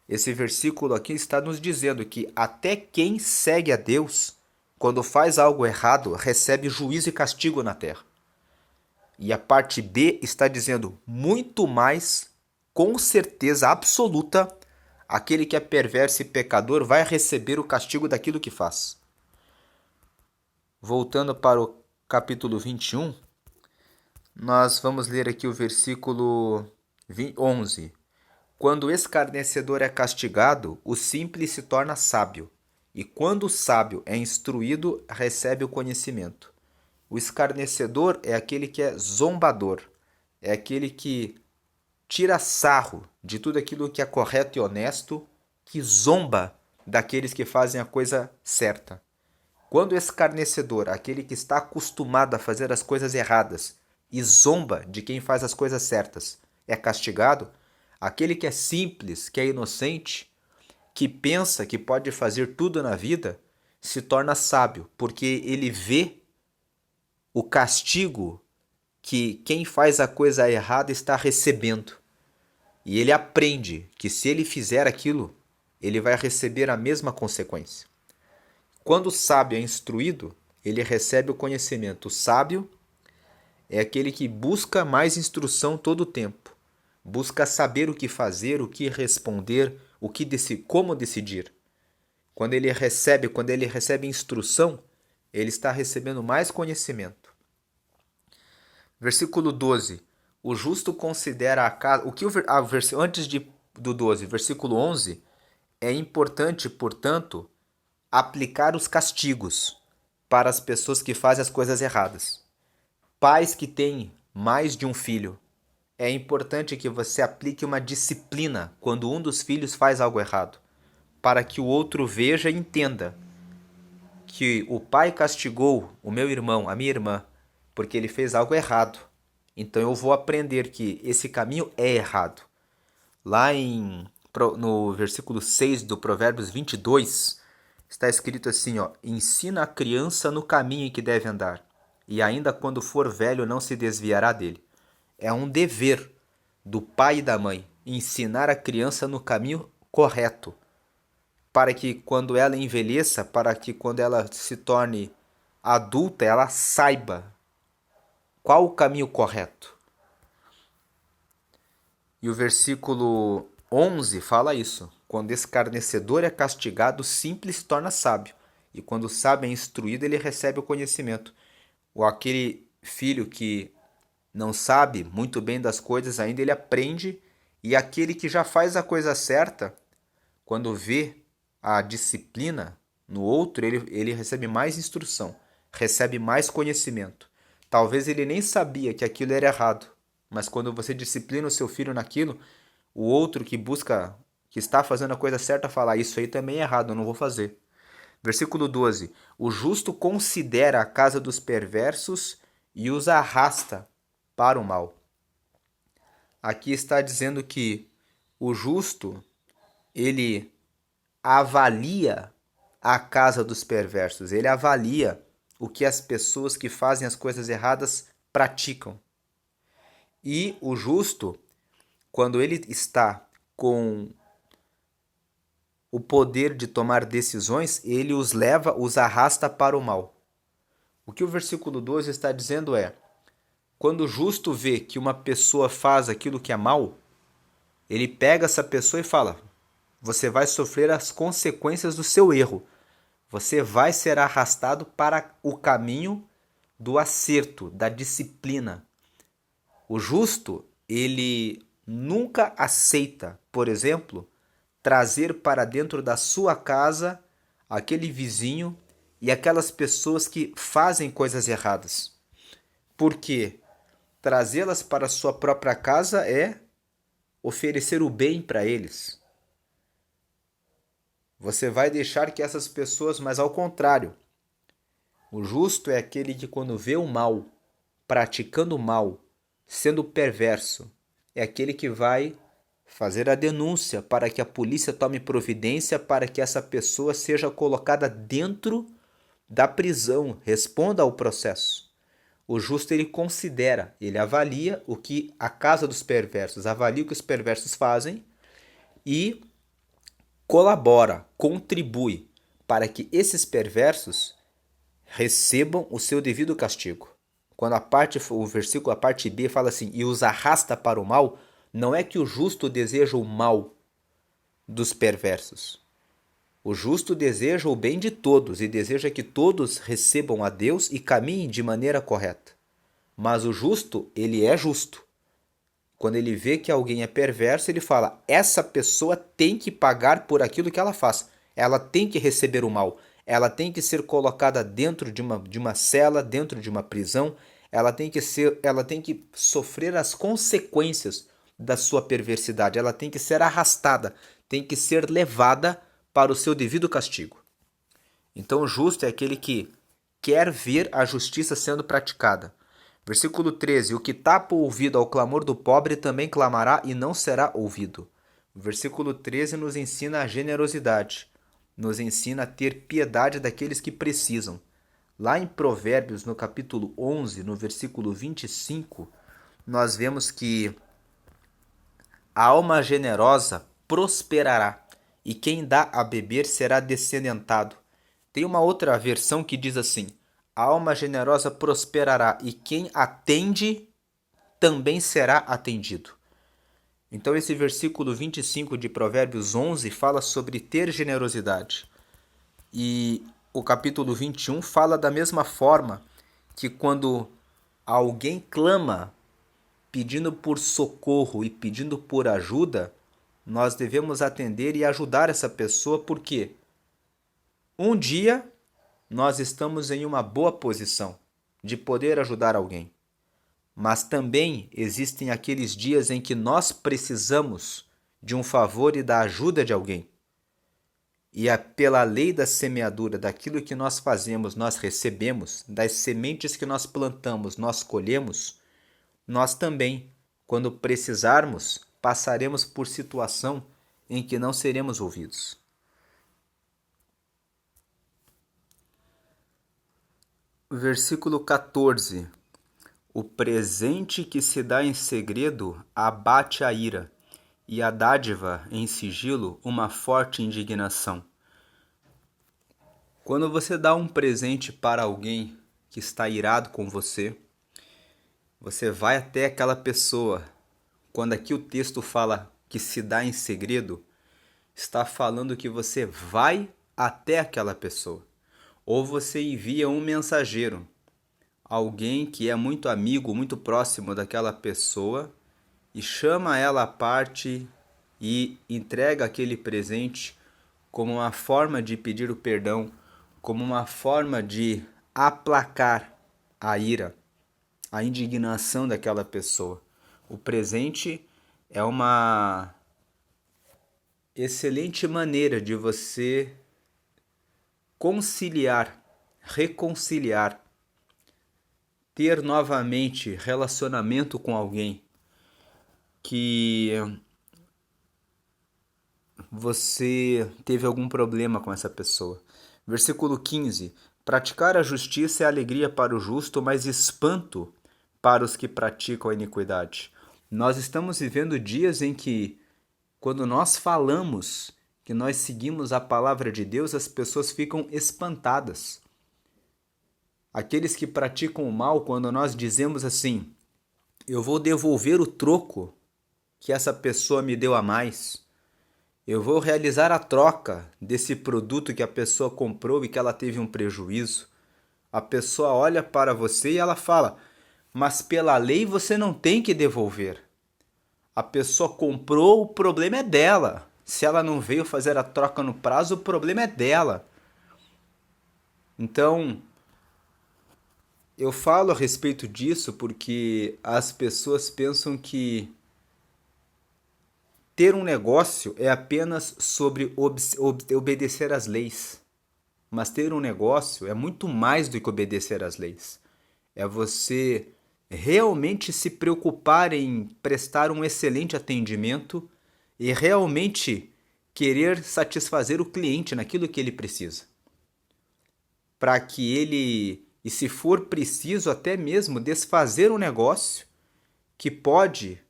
Esse versículo aqui está nos dizendo que até quem segue a Deus, quando faz algo errado, recebe juízo e castigo na terra. E a parte B está dizendo muito mais, com certeza absoluta, aquele que é perverso e pecador vai receber o castigo daquilo que faz. Voltando para o capítulo 21, nós vamos ler aqui o versículo 11. Quando o escarnecedor é castigado, o simples se torna sábio, e quando o sábio é instruído, recebe o conhecimento. O escarnecedor é aquele que é zombador, é aquele que tira sarro de tudo aquilo que é correto e honesto, que zomba daqueles que fazem a coisa certa. Quando o escarnecedor, aquele que está acostumado a fazer as coisas erradas e zomba de quem faz as coisas certas, é castigado, aquele que é simples, que é inocente, que pensa que pode fazer tudo na vida, se torna sábio, porque ele vê o castigo que quem faz a coisa errada está recebendo. E ele aprende que se ele fizer aquilo, ele vai receber a mesma consequência. Quando o sábio é instruído, ele recebe o conhecimento. O sábio é aquele que busca mais instrução todo o tempo. Busca saber o que fazer, o que responder, como decidir. Quando ele recebe instrução, ele está recebendo mais conhecimento. Versículo 12. O justo considera a casa... Antes do 12, versículo 11, é importante, portanto, aplicar os castigos para as pessoas que fazem as coisas erradas. Pais que têm mais de um filho, é importante que você aplique uma disciplina quando um dos filhos faz algo errado, para que o outro veja e entenda que o pai castigou o meu irmão, a minha irmã, porque ele fez algo errado. Então eu vou aprender que esse caminho é errado. Lá no versículo 6 do Provérbios 22, está escrito assim, ó: ensina a criança no caminho em que deve andar, e ainda quando for velho não se desviará dele. É um dever do pai e da mãe ensinar a criança no caminho correto, para que quando ela envelheça, para que quando ela se torne adulta, ela saiba qual o caminho correto. E o versículo 11 fala isso. Quando escarnecedor é castigado, o simples se torna sábio. E quando o sábio é instruído, ele recebe o conhecimento. Ou aquele filho que não sabe muito bem das coisas ainda, ele aprende E aquele que já faz a coisa certa, quando vê a disciplina no outro, ele recebe mais instrução, recebe mais conhecimento. Talvez ele nem sabia que aquilo era errado, mas quando você disciplina o seu filho naquilo, o outro que busca, que está fazendo a coisa certa, fala: isso aí também é errado, eu não vou fazer. Versículo 12: o justo considera a casa dos perversos e os arrasta para o mal. Aqui está dizendo que o justo, ele avalia a casa dos perversos, ele avalia o que as pessoas que fazem as coisas erradas praticam. E o justo, quando ele está com o poder de tomar decisões, ele os leva, os arrasta para o mal. O que o versículo 12 está dizendo é: quando o justo vê que uma pessoa faz aquilo que é mal, ele pega essa pessoa e fala: você vai sofrer as consequências do seu erro. Você vai ser arrastado para o caminho do acerto, da disciplina. O justo, ele nunca aceita, por exemplo, trazer para dentro da sua casa aquele vizinho e aquelas pessoas que fazem coisas erradas. Porque trazê-las para a sua própria casa é oferecer o bem para eles. Você vai deixar que essas pessoas, mas ao contrário, o justo é aquele que, quando vê o mal, praticando o mal, sendo perverso, é aquele que vai fazer a denúncia para que a polícia tome providência para que essa pessoa seja colocada dentro da prisão, responda ao processo. O justo, ele considera, ele avalia o que a casa dos perversos, avalia o que os perversos fazem e colabora, contribui para que esses perversos recebam o seu devido castigo. Quando o versículo, a parte B fala assim: e os arrasta para o mal, não é que o justo deseja o mal dos perversos. O justo deseja o bem de todos e deseja que todos recebam a Deus e caminhem de maneira correta. Mas o justo, ele é justo. Quando ele vê que alguém é perverso, ele fala: essa pessoa tem que pagar por aquilo que ela faz. Ela tem que receber o mal. Ela tem que ser colocada dentro de uma cela, dentro de uma prisão. Ela tem que sofrer as consequências da sua perversidade. Ela tem que ser arrastada, tem que ser levada para o seu devido castigo. Então, o justo é aquele que quer ver a justiça sendo praticada. Versículo 13: o que tapa o ouvido ao clamor do pobre também clamará e não será ouvido. O versículo 13 nos ensina a generosidade, nos ensina a ter piedade daqueles que precisam. Lá em Provérbios, no capítulo 11, no versículo 25, nós vemos que a alma generosa prosperará, e quem dá a beber será descendentado. Tem uma outra versão que diz assim: a alma generosa prosperará, e quem atende também será atendido. Então esse versículo 25 de Provérbios 11 fala sobre ter generosidade. E o capítulo 21 fala da mesma forma, que quando alguém clama pedindo por socorro e pedindo por ajuda, nós devemos atender e ajudar essa pessoa, porque um dia nós estamos em uma boa posição de poder ajudar alguém. Mas também existem aqueles dias em que nós precisamos de um favor e da ajuda de alguém. E pela lei da semeadura, daquilo que nós fazemos, nós recebemos, das sementes que nós plantamos, nós colhemos, nós também, quando precisarmos, passaremos por situação em que não seremos ouvidos. Versículo 14. O presente que se dá em segredo abate a ira, e a dádiva em sigilo uma forte indignação. Quando você dá um presente para alguém que está irado com você, você vai até aquela pessoa. Quando aqui o texto fala que se dá em segredo, está falando que você vai até aquela pessoa. Ou você envia um mensageiro, alguém que é muito amigo, muito próximo daquela pessoa, e chama ela à parte e entrega aquele presente como uma forma de pedir o perdão, como uma forma de aplacar a ira, a indignação daquela pessoa. O presente é uma excelente maneira de você conciliar, reconciliar, ter novamente relacionamento com alguém que você teve algum problema com essa pessoa. Versículo 15: praticar a justiça é alegria para o justo, mas espanto para os que praticam a iniquidade. Nós estamos vivendo dias em que, quando nós falamos que nós seguimos a palavra de Deus, as pessoas ficam espantadas. Aqueles que praticam o mal, quando nós dizemos assim: eu vou devolver o troco que essa pessoa me deu a mais, eu vou realizar a troca desse produto que a pessoa comprou e que ela teve um prejuízo. A pessoa olha para você e ela fala: mas pela lei você não tem que devolver. A pessoa comprou, o problema é dela. Se ela não veio fazer a troca no prazo, o problema é dela. Então, eu falo a respeito disso porque as pessoas pensam que ter um negócio é apenas sobre obedecer às leis. Mas ter um negócio é muito mais do que obedecer às leis. É você realmente se preocupar em prestar um excelente atendimento e realmente querer satisfazer o cliente naquilo que ele precisa. Para que ele, e se for preciso, até mesmo desfazer um negócio que pode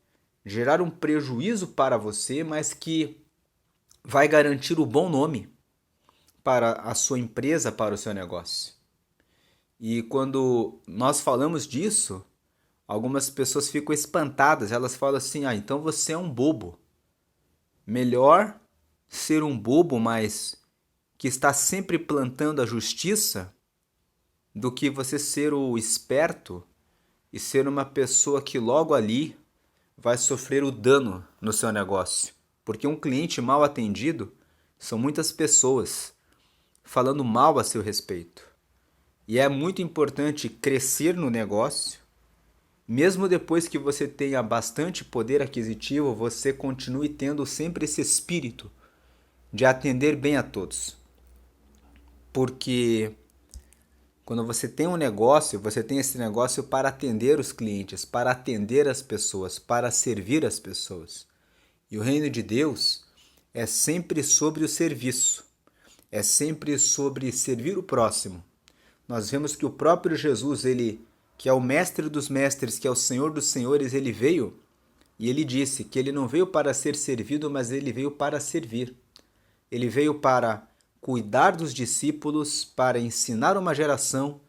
gerar um prejuízo para você, mas que vai garantir o bom nome para a sua empresa, para o seu negócio. E quando nós falamos disso, algumas pessoas ficam espantadas. Elas falam assim: ah, então você é um bobo. Melhor ser um bobo, mas que está sempre plantando a justiça, do que você ser o esperto e ser uma pessoa que logo ali vai sofrer o dano no seu negócio. Porque um cliente mal atendido são muitas pessoas falando mal a seu respeito. E é muito importante crescer no negócio. Mesmo depois que você tenha bastante poder aquisitivo, você continue tendo sempre esse espírito de atender bem a todos. Porque quando você tem um negócio, você tem esse negócio para atender os clientes, para atender as pessoas, para servir as pessoas. E o reino de Deus é sempre sobre o serviço, é sempre sobre servir o próximo. Nós vemos que o próprio Jesus, ele, que é o mestre dos mestres, que é o Senhor dos senhores, ele veio e ele disse que ele não veio para ser servido, mas ele veio para servir. Ele veio para cuidar dos discípulos, para ensinar uma geração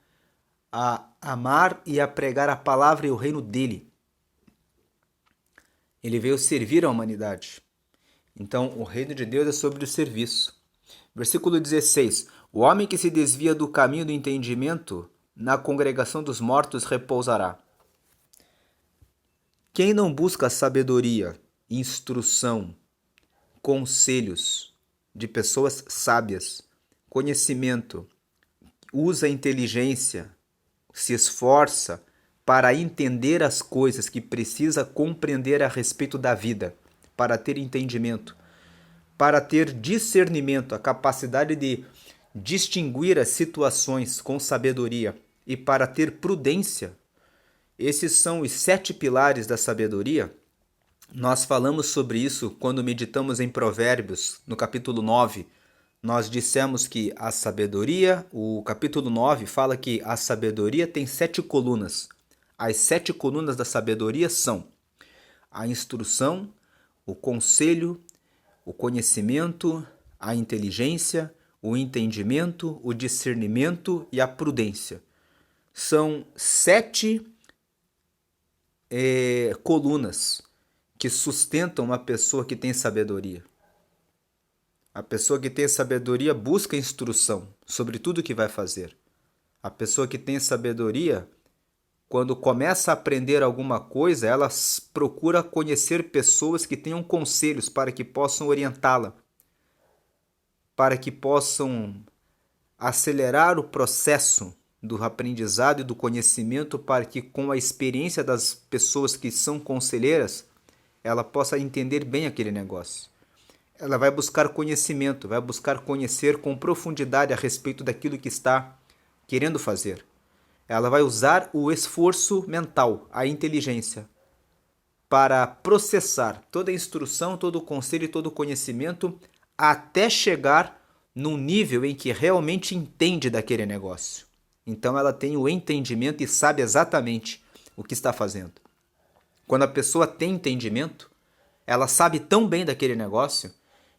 a amar e a pregar a palavra e o reino dele. Ele veio servir a humanidade. Então, o reino de Deus é sobre o serviço. Versículo 16. O homem que se desvia do caminho do entendimento, na congregação dos mortos repousará. Quem não busca sabedoria, instrução, conselhos de pessoas sábias, conhecimento, usa a inteligência, se esforça para entender as coisas que precisa compreender a respeito da vida, para ter entendimento, para ter discernimento, a capacidade de distinguir as situações com sabedoria e para ter prudência. Esses são os 7 pilares da sabedoria. Nós falamos sobre isso quando meditamos em Provérbios, no capítulo 9. Nós dissemos que a sabedoria, o capítulo 9 fala que a sabedoria tem 7 colunas. As 7 colunas da sabedoria são a instrução, o conselho, o conhecimento, a inteligência, o entendimento, o discernimento e a prudência. São 7 colunas que sustentam uma pessoa que tem sabedoria. A pessoa que tem sabedoria busca instrução sobre tudo que vai fazer. A pessoa que tem sabedoria quando começa a aprender alguma coisa, ela procura conhecer pessoas que tenham conselhos para que possam orientá-la, para que possam acelerar o processo do aprendizado e do conhecimento, para que com a experiência das pessoas que são conselheiras, ela possa entender bem aquele negócio. Ela vai buscar conhecimento, vai buscar conhecer com profundidade a respeito daquilo que está querendo fazer. Ela vai usar o esforço mental, a inteligência, para processar toda a instrução, todo o conselho e todo o conhecimento até chegar num nível em que realmente entende daquele negócio. Então ela tem o entendimento e sabe exatamente o que está fazendo. Quando a pessoa tem entendimento, ela sabe tão bem daquele negócio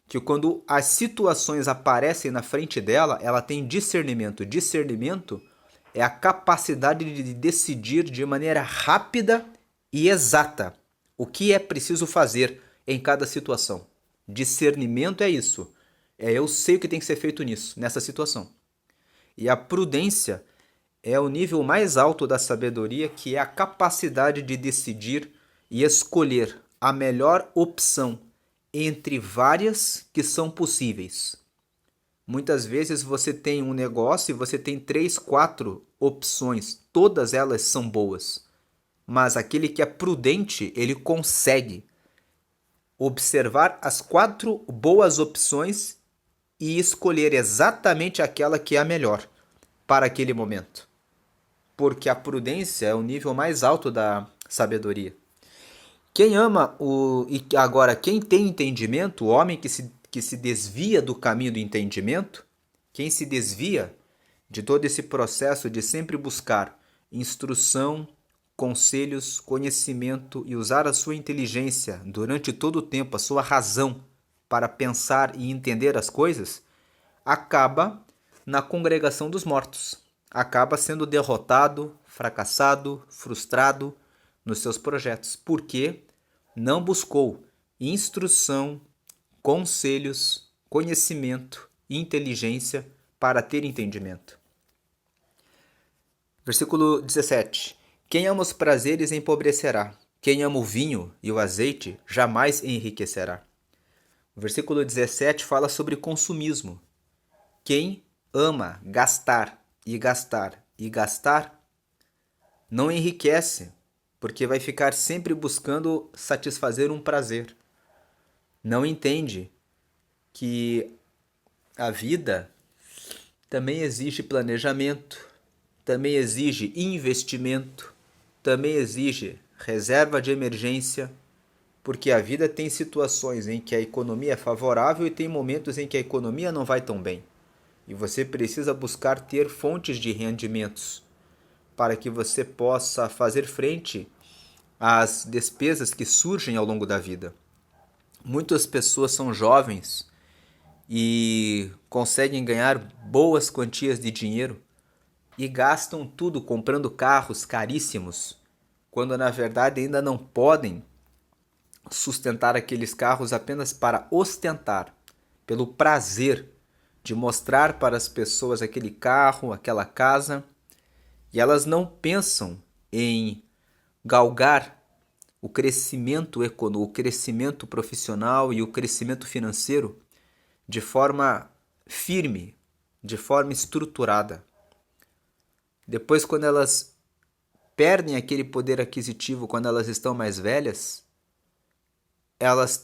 que quando as situações aparecem na frente dela, ela tem discernimento. Discernimento é a capacidade de decidir de maneira rápida e exata o que é preciso fazer em cada situação. Discernimento é isso. Eu sei o que tem que ser feito nessa situação. E a prudência é o nível mais alto da sabedoria, que é a capacidade de decidir e escolher a melhor opção entre várias que são possíveis. Muitas vezes você tem um negócio e você tem 3, 4 opções, todas elas são boas. Mas aquele que é prudente, ele consegue observar as 4 boas opções e escolher exatamente aquela que é a melhor para aquele momento. Porque a prudência é o nível mais alto da sabedoria. Quem ama e agora quem tem entendimento, o homem que se desvia do caminho do entendimento, quem se desvia de todo esse processo de sempre buscar instrução, conselhos, conhecimento e usar a sua inteligência durante todo o tempo, a sua razão para pensar e entender as coisas, acaba na congregação dos mortos. Acaba sendo derrotado, fracassado, frustrado nos seus projetos, porque não buscou instrução, conselhos, conhecimento e inteligência para ter entendimento. Versículo 17. Quem ama os prazeres empobrecerá. Quem ama o vinho e o azeite jamais enriquecerá. O versículo 17 fala sobre consumismo. Quem ama gastar e gastar e gastar não enriquece, porque vai ficar sempre buscando satisfazer um prazer. Não entende que a vida também exige planejamento, também exige investimento, também exige reserva de emergência, porque a vida tem situações em que a economia é favorável e tem momentos em que a economia não vai tão bem. E você precisa buscar ter fontes de rendimentos para que você possa fazer frente às despesas que surgem ao longo da vida. Muitas pessoas são jovens e conseguem ganhar boas quantias de dinheiro e gastam tudo comprando carros caríssimos, quando na verdade ainda não podem sustentar aqueles carros apenas para ostentar, pelo prazer de mostrar para as pessoas aquele carro, aquela casa, e elas não pensam em galgar o crescimento econômico, o crescimento profissional e o crescimento financeiro de forma firme, de forma estruturada. Depois, quando elas perdem aquele poder aquisitivo, quando elas estão mais velhas, elas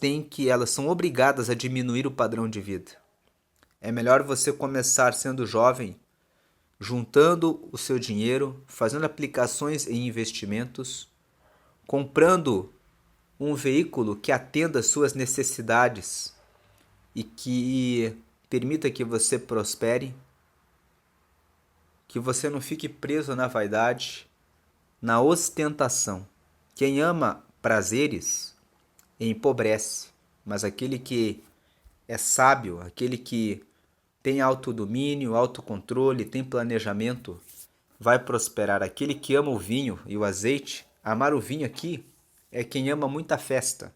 são obrigadas a diminuir o padrão de vida. É melhor você começar sendo jovem, juntando o seu dinheiro, fazendo aplicações em investimentos, comprando um veículo que atenda às suas necessidades e que permita que você prospere, que você não fique preso na vaidade, na ostentação. Quem ama prazeres empobrece, mas aquele que é sábio, aquele que tem autodomínio, autocontrole, tem planejamento, vai prosperar. Aquele que ama o vinho e o azeite, amar o vinho aqui é quem ama muita festa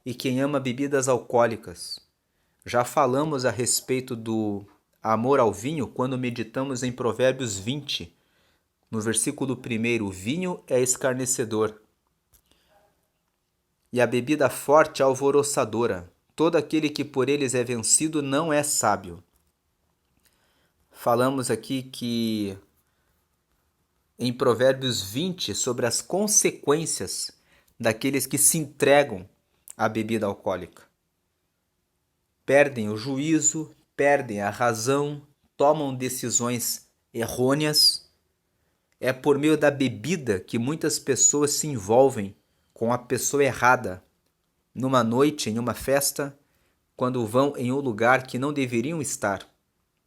e quem ama bebidas alcoólicas. Já falamos a respeito do amor ao vinho quando meditamos em Provérbios 20, No versículo 1, o vinho é escarnecedor e a bebida forte é alvoroçadora. Todo aquele que por eles é vencido não é sábio. Falamos aqui que em Provérbios 20 sobre as consequências daqueles que se entregam à bebida alcoólica. Perdem o juízo, perdem a razão, tomam decisões errôneas. É por meio da bebida que muitas pessoas se envolvem com a pessoa errada, numa noite, em uma festa, quando vão em um lugar que não deveriam estar,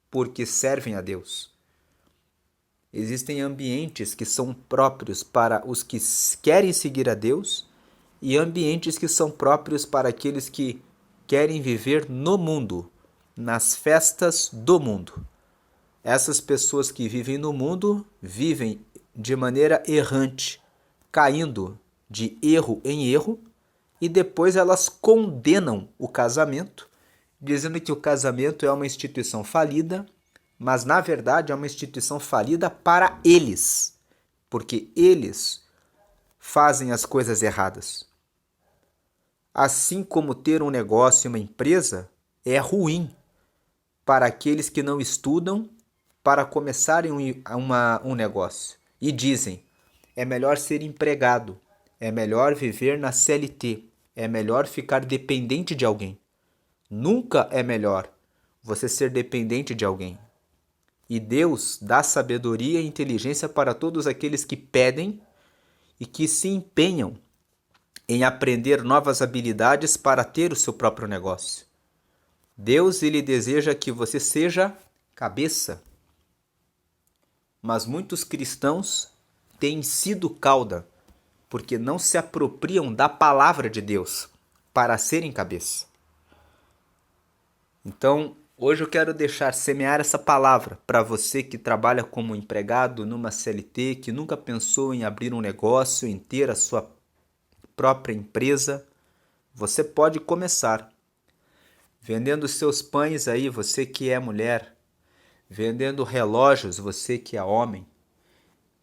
porque servem a Deus. Existem ambientes que são próprios para os que querem seguir a Deus e ambientes que são próprios para aqueles que querem viver no mundo, nas festas do mundo. Essas pessoas que vivem no mundo vivem de maneira errante, caindo de erro em erro, e depois elas condenam o casamento, dizendo que o casamento é uma instituição falida, mas na verdade é uma instituição falida para eles, porque eles fazem as coisas erradas. Assim como ter um negócio e uma empresa é ruim para aqueles que não estudam para começarem um negócio e dizem: é melhor ser empregado, é melhor viver na CLT, é melhor ficar dependente de alguém. Nunca é melhor você ser dependente de alguém. E Deus dá sabedoria e inteligência para todos aqueles que pedem e que se empenham em aprender novas habilidades para ter o seu próprio negócio. Deus, ele deseja que você seja cabeça. Mas muitos cristãos têm sido cauda, porque não se apropriam da palavra de Deus para serem cabeça. Então, hoje eu quero semear essa palavra para você que trabalha como empregado numa CLT, que nunca pensou em abrir um negócio, em ter a sua própria empresa. Você pode começar vendendo seus pães aí, você que é mulher, vendendo relógios, você que é homem,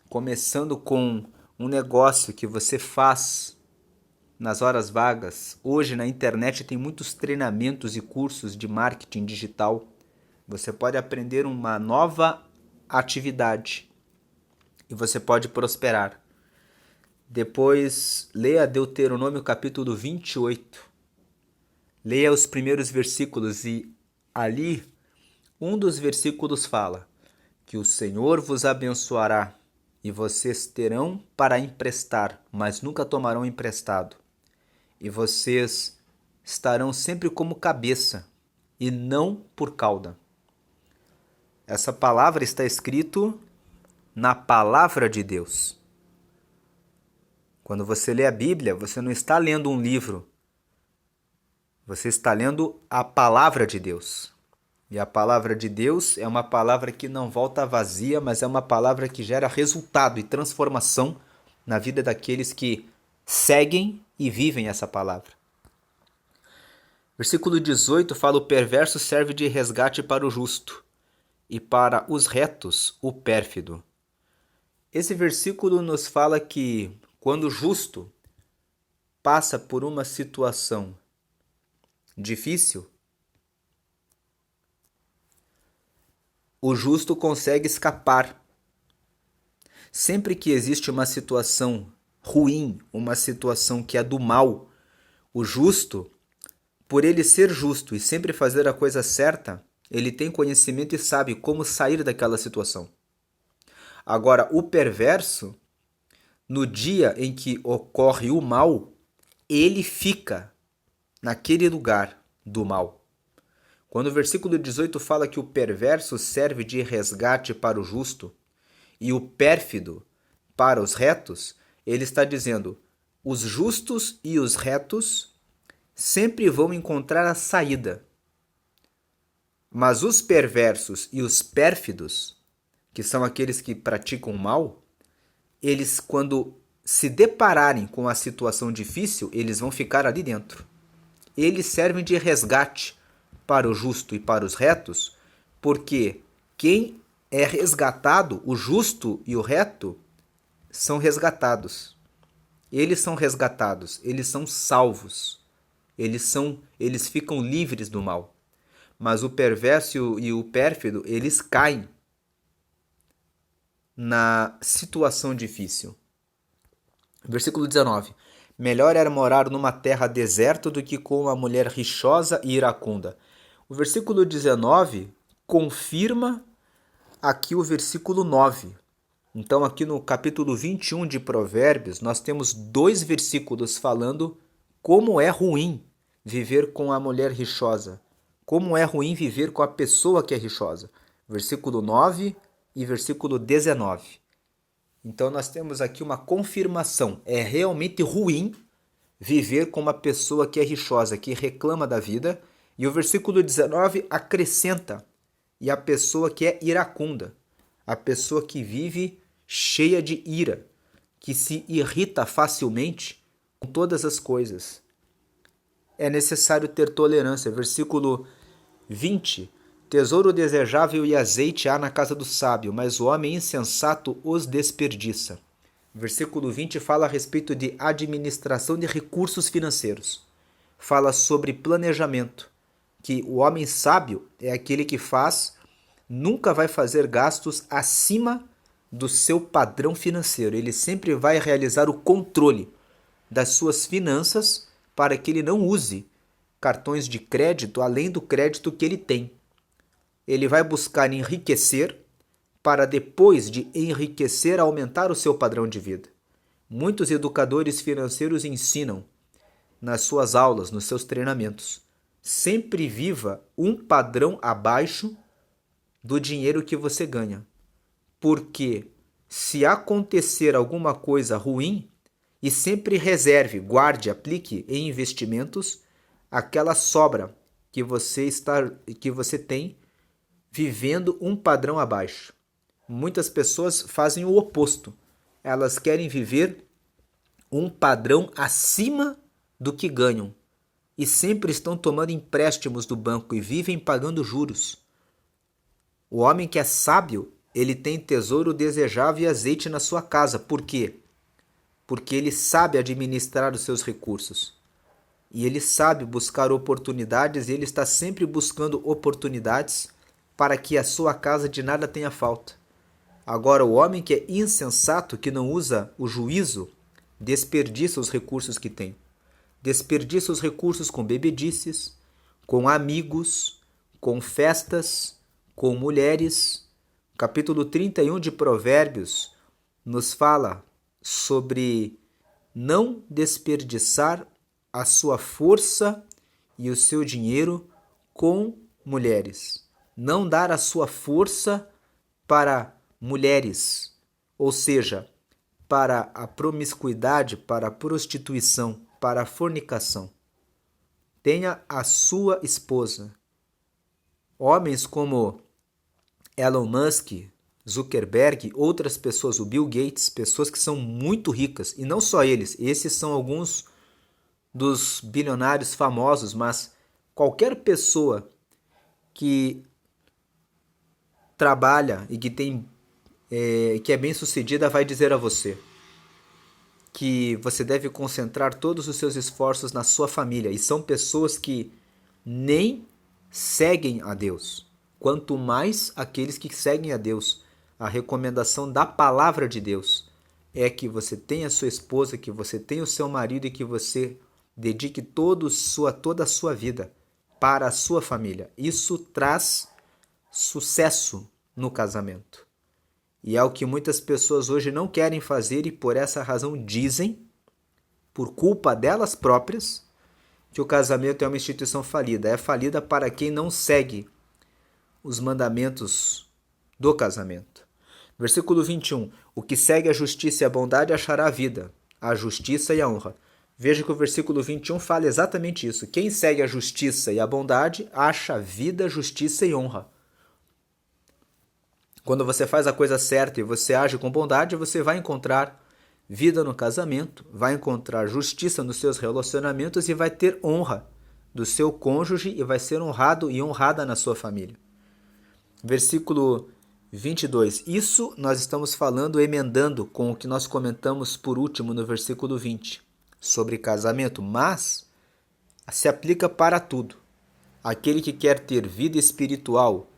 começando com um negócio que você faz nas horas vagas. Hoje na internet tem muitos treinamentos e cursos de marketing digital. Você pode aprender uma nova atividade e você pode prosperar. Depois, leia Deuteronômio capítulo 28. Leia os primeiros versículos e ali um dos versículos fala que o Senhor vos abençoará e vocês terão para emprestar, mas nunca tomarão emprestado. E vocês estarão sempre como cabeça e não por cauda. Essa palavra está escrito na palavra de Deus. Quando você lê a Bíblia, você não está lendo um livro. Você está lendo a palavra de Deus. E a palavra de Deus é uma palavra que não volta vazia, mas é uma palavra que gera resultado e transformação na vida daqueles que seguem e vivem essa palavra. Versículo 18 fala: o perverso serve de resgate para o justo, e para os retos o pérfido. Esse versículo nos fala que quando o justo passa por uma situação difícil, o justo consegue escapar. Sempre que existe uma situação ruim, uma situação que é do mal, o justo, por ele ser justo e sempre fazer a coisa certa, ele tem conhecimento e sabe como sair daquela situação. Agora, o perverso, no dia em que ocorre o mal, ele fica naquele lugar do mal. Quando o versículo 18 fala que o perverso serve de resgate para o justo e o pérfido para os retos, ele está dizendo: os justos e os retos sempre vão encontrar a saída. Mas os perversos e os pérfidos, que são aqueles que praticam o mal, eles, quando se depararem com a situação difícil, eles vão ficar ali dentro. Eles servem de resgate para o justo e para os retos, porque quem é resgatado, o justo e o reto são resgatados. Eles são resgatados, eles são salvos. Eles ficam livres do mal. Mas o perverso e o pérfido, eles caem na situação difícil. Versículo 19. Melhor era morar numa terra deserta do que com uma mulher rixosa e iracunda. O versículo 19 confirma aqui o versículo 9. Então, aqui no capítulo 21 de Provérbios, nós temos 2 versículos falando como é ruim viver com a mulher rixosa. Como é ruim viver com a pessoa que é rixosa. Versículo 9 e versículo 19. Então, nós temos aqui uma confirmação. É realmente ruim viver com uma pessoa que é rixosa, que reclama da vida. E o versículo 19 acrescenta. E a pessoa que é iracunda. A pessoa que vive cheia de ira, que se irrita facilmente com todas as coisas. É necessário ter tolerância. Versículo 20. Tesouro desejável e azeite há na casa do sábio, mas o homem insensato os desperdiça. Versículo 20 fala a respeito de administração de recursos financeiros. Fala sobre planejamento, que o homem sábio é aquele que nunca vai fazer gastos acima do seu padrão financeiro. Ele sempre vai realizar o controle das suas finanças para que ele não use cartões de crédito além do crédito que ele tem. Ele vai buscar enriquecer para depois de enriquecer aumentar o seu padrão de vida. Muitos educadores financeiros ensinam nas suas aulas, nos seus treinamentos, sempre viva um padrão abaixo do dinheiro que você ganha. Porque se acontecer alguma coisa ruim, e sempre reserve, guarde, aplique em investimentos aquela sobra que você tem vivendo um padrão abaixo. Muitas pessoas fazem o oposto. Elas querem viver um padrão acima do que ganham e sempre estão tomando empréstimos do banco e vivem pagando juros. O homem que é sábio, ele tem tesouro desejável e azeite na sua casa. Por quê? Porque ele sabe administrar os seus recursos. E ele sabe buscar oportunidades e ele está sempre buscando oportunidades para que a sua casa de nada tenha falta. Agora, o homem que é insensato, que não usa o juízo, desperdiça os recursos que tem. Desperdiça os recursos com bebedices, com amigos, com festas, com mulheres. Capítulo 31 de Provérbios nos fala sobre não desperdiçar a sua força e o seu dinheiro com mulheres. Não dar a sua força para mulheres, ou seja, para a promiscuidade, para a prostituição, para a fornicação. Tenha a sua esposa. Homens como Elon Musk, Zuckerberg, outras pessoas, o Bill Gates, pessoas que são muito ricas, e não só eles, esses são alguns dos bilionários famosos, mas qualquer pessoa que trabalha e que é bem sucedida vai dizer a você que você deve concentrar todos os seus esforços na sua família, e são pessoas que nem seguem a Deus, quanto mais aqueles que seguem a Deus. A recomendação da palavra de Deus é que você tenha a sua esposa, que você tenha o seu marido e que você dedique toda a sua vida para a sua família. Isso traz sucesso no casamento. E é o que muitas pessoas hoje não querem fazer e por essa razão dizem, por culpa delas próprias, que o casamento é uma instituição falida. É falida para quem não segue os mandamentos do casamento. Versículo 21. O que segue a justiça e a bondade achará a vida, a justiça e a honra. Veja que o versículo 21 fala exatamente isso. Quem segue a justiça e a bondade acha vida, justiça e honra. Quando você faz a coisa certa e você age com bondade, você vai encontrar vida no casamento, vai encontrar justiça nos seus relacionamentos e vai ter honra do seu cônjuge e vai ser honrado e honrada na sua família. Versículo 22. Isso nós estamos falando, emendando com o que nós comentamos por último no versículo 20, sobre casamento, mas se aplica para tudo. Aquele que quer ter vida espiritual,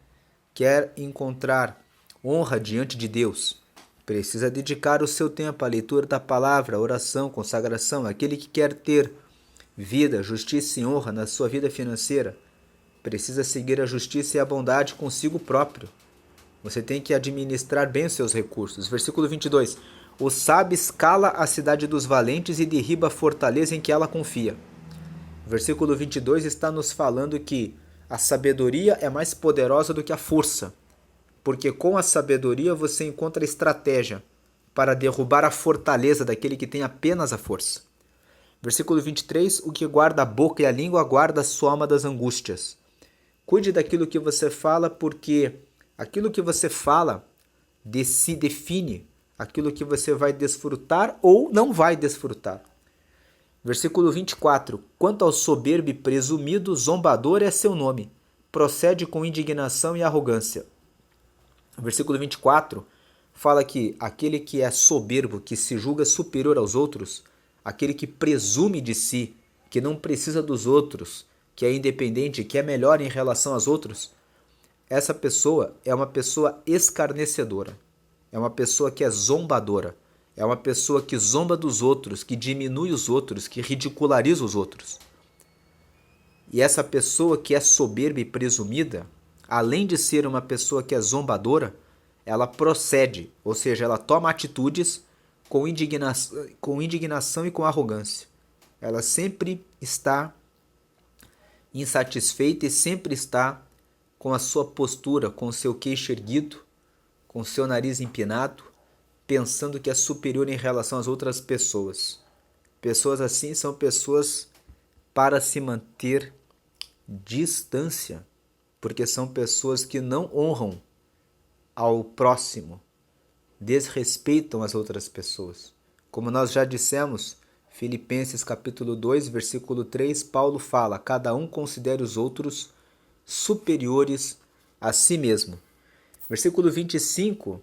quer encontrar honra diante de Deus, precisa dedicar o seu tempo à leitura da palavra, à oração, consagração. Aquele que quer ter vida, justiça e honra na sua vida financeira, precisa seguir a justiça e a bondade consigo próprio. Você tem que administrar bem os seus recursos. Versículo 22. O sábio escala a cidade dos valentes e derriba a fortaleza em que ela confia. Versículo 22 está nos falando que a sabedoria é mais poderosa do que a força, porque com a sabedoria você encontra estratégia para derrubar a fortaleza daquele que tem apenas a força. Versículo 23, o que guarda a boca e a língua guarda a sua alma das angústias. Cuide daquilo que você fala, porque aquilo que você fala se define aquilo que você vai desfrutar ou não vai desfrutar. Versículo 24. Quanto ao soberbo e presumido, zombador é seu nome. Procede com indignação e arrogância. Versículo 24 fala que aquele que é soberbo, que se julga superior aos outros, aquele que presume de si, que não precisa dos outros, que é independente, que é melhor em relação aos outros, essa pessoa é uma pessoa escarnecedora, é uma pessoa que é zombadora, é uma pessoa que zomba dos outros, que diminui os outros, que ridiculariza os outros. E essa pessoa que é soberba e presumida, além de ser uma pessoa que é zombadora, ela procede, ou seja, ela toma atitudes com indignação e com arrogância. Ela sempre está insatisfeita e sempre está com a sua postura, com o seu queixo erguido, com o seu nariz empinado, pensando que é superior em relação às outras pessoas. Pessoas assim são pessoas para se manter distância, porque são pessoas que não honram ao próximo, desrespeitam as outras pessoas. Como nós já dissemos, Filipenses capítulo 2, versículo 3, Paulo fala: cada um considere os outros superiores a si mesmo. Versículo 25,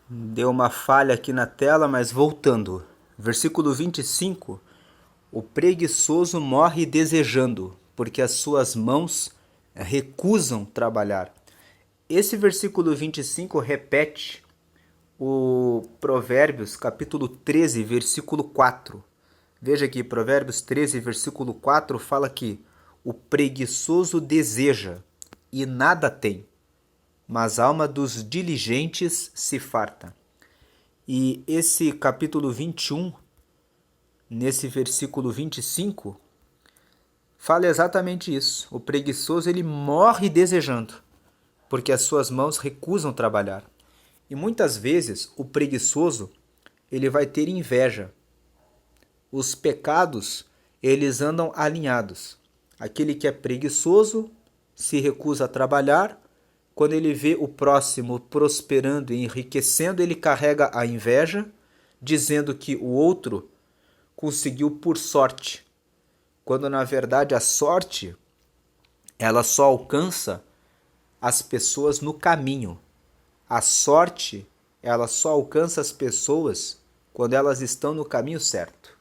deu uma falha aqui na tela, mas voltando. Versículo 25, o preguiçoso morre desejando, porque as suas mãos recusam trabalhar. Esse versículo 25 repete o Provérbios capítulo 13, versículo 4. Veja aqui, Provérbios 13, versículo 4 fala que o preguiçoso deseja e nada tem, mas a alma dos diligentes se farta. E esse capítulo 21, nesse versículo 25, fala exatamente isso. O preguiçoso ele morre desejando, porque as suas mãos recusam trabalhar. E muitas vezes o preguiçoso ele vai ter inveja. Os pecados eles andam alinhados. Aquele que é preguiçoso se recusa a trabalhar. Quando ele vê o próximo prosperando e enriquecendo, ele carrega a inveja, dizendo que o outro conseguiu por sorte, quando na verdade a sorte ela só alcança as pessoas no caminho. A sorte ela só alcança as pessoas quando elas estão no caminho certo.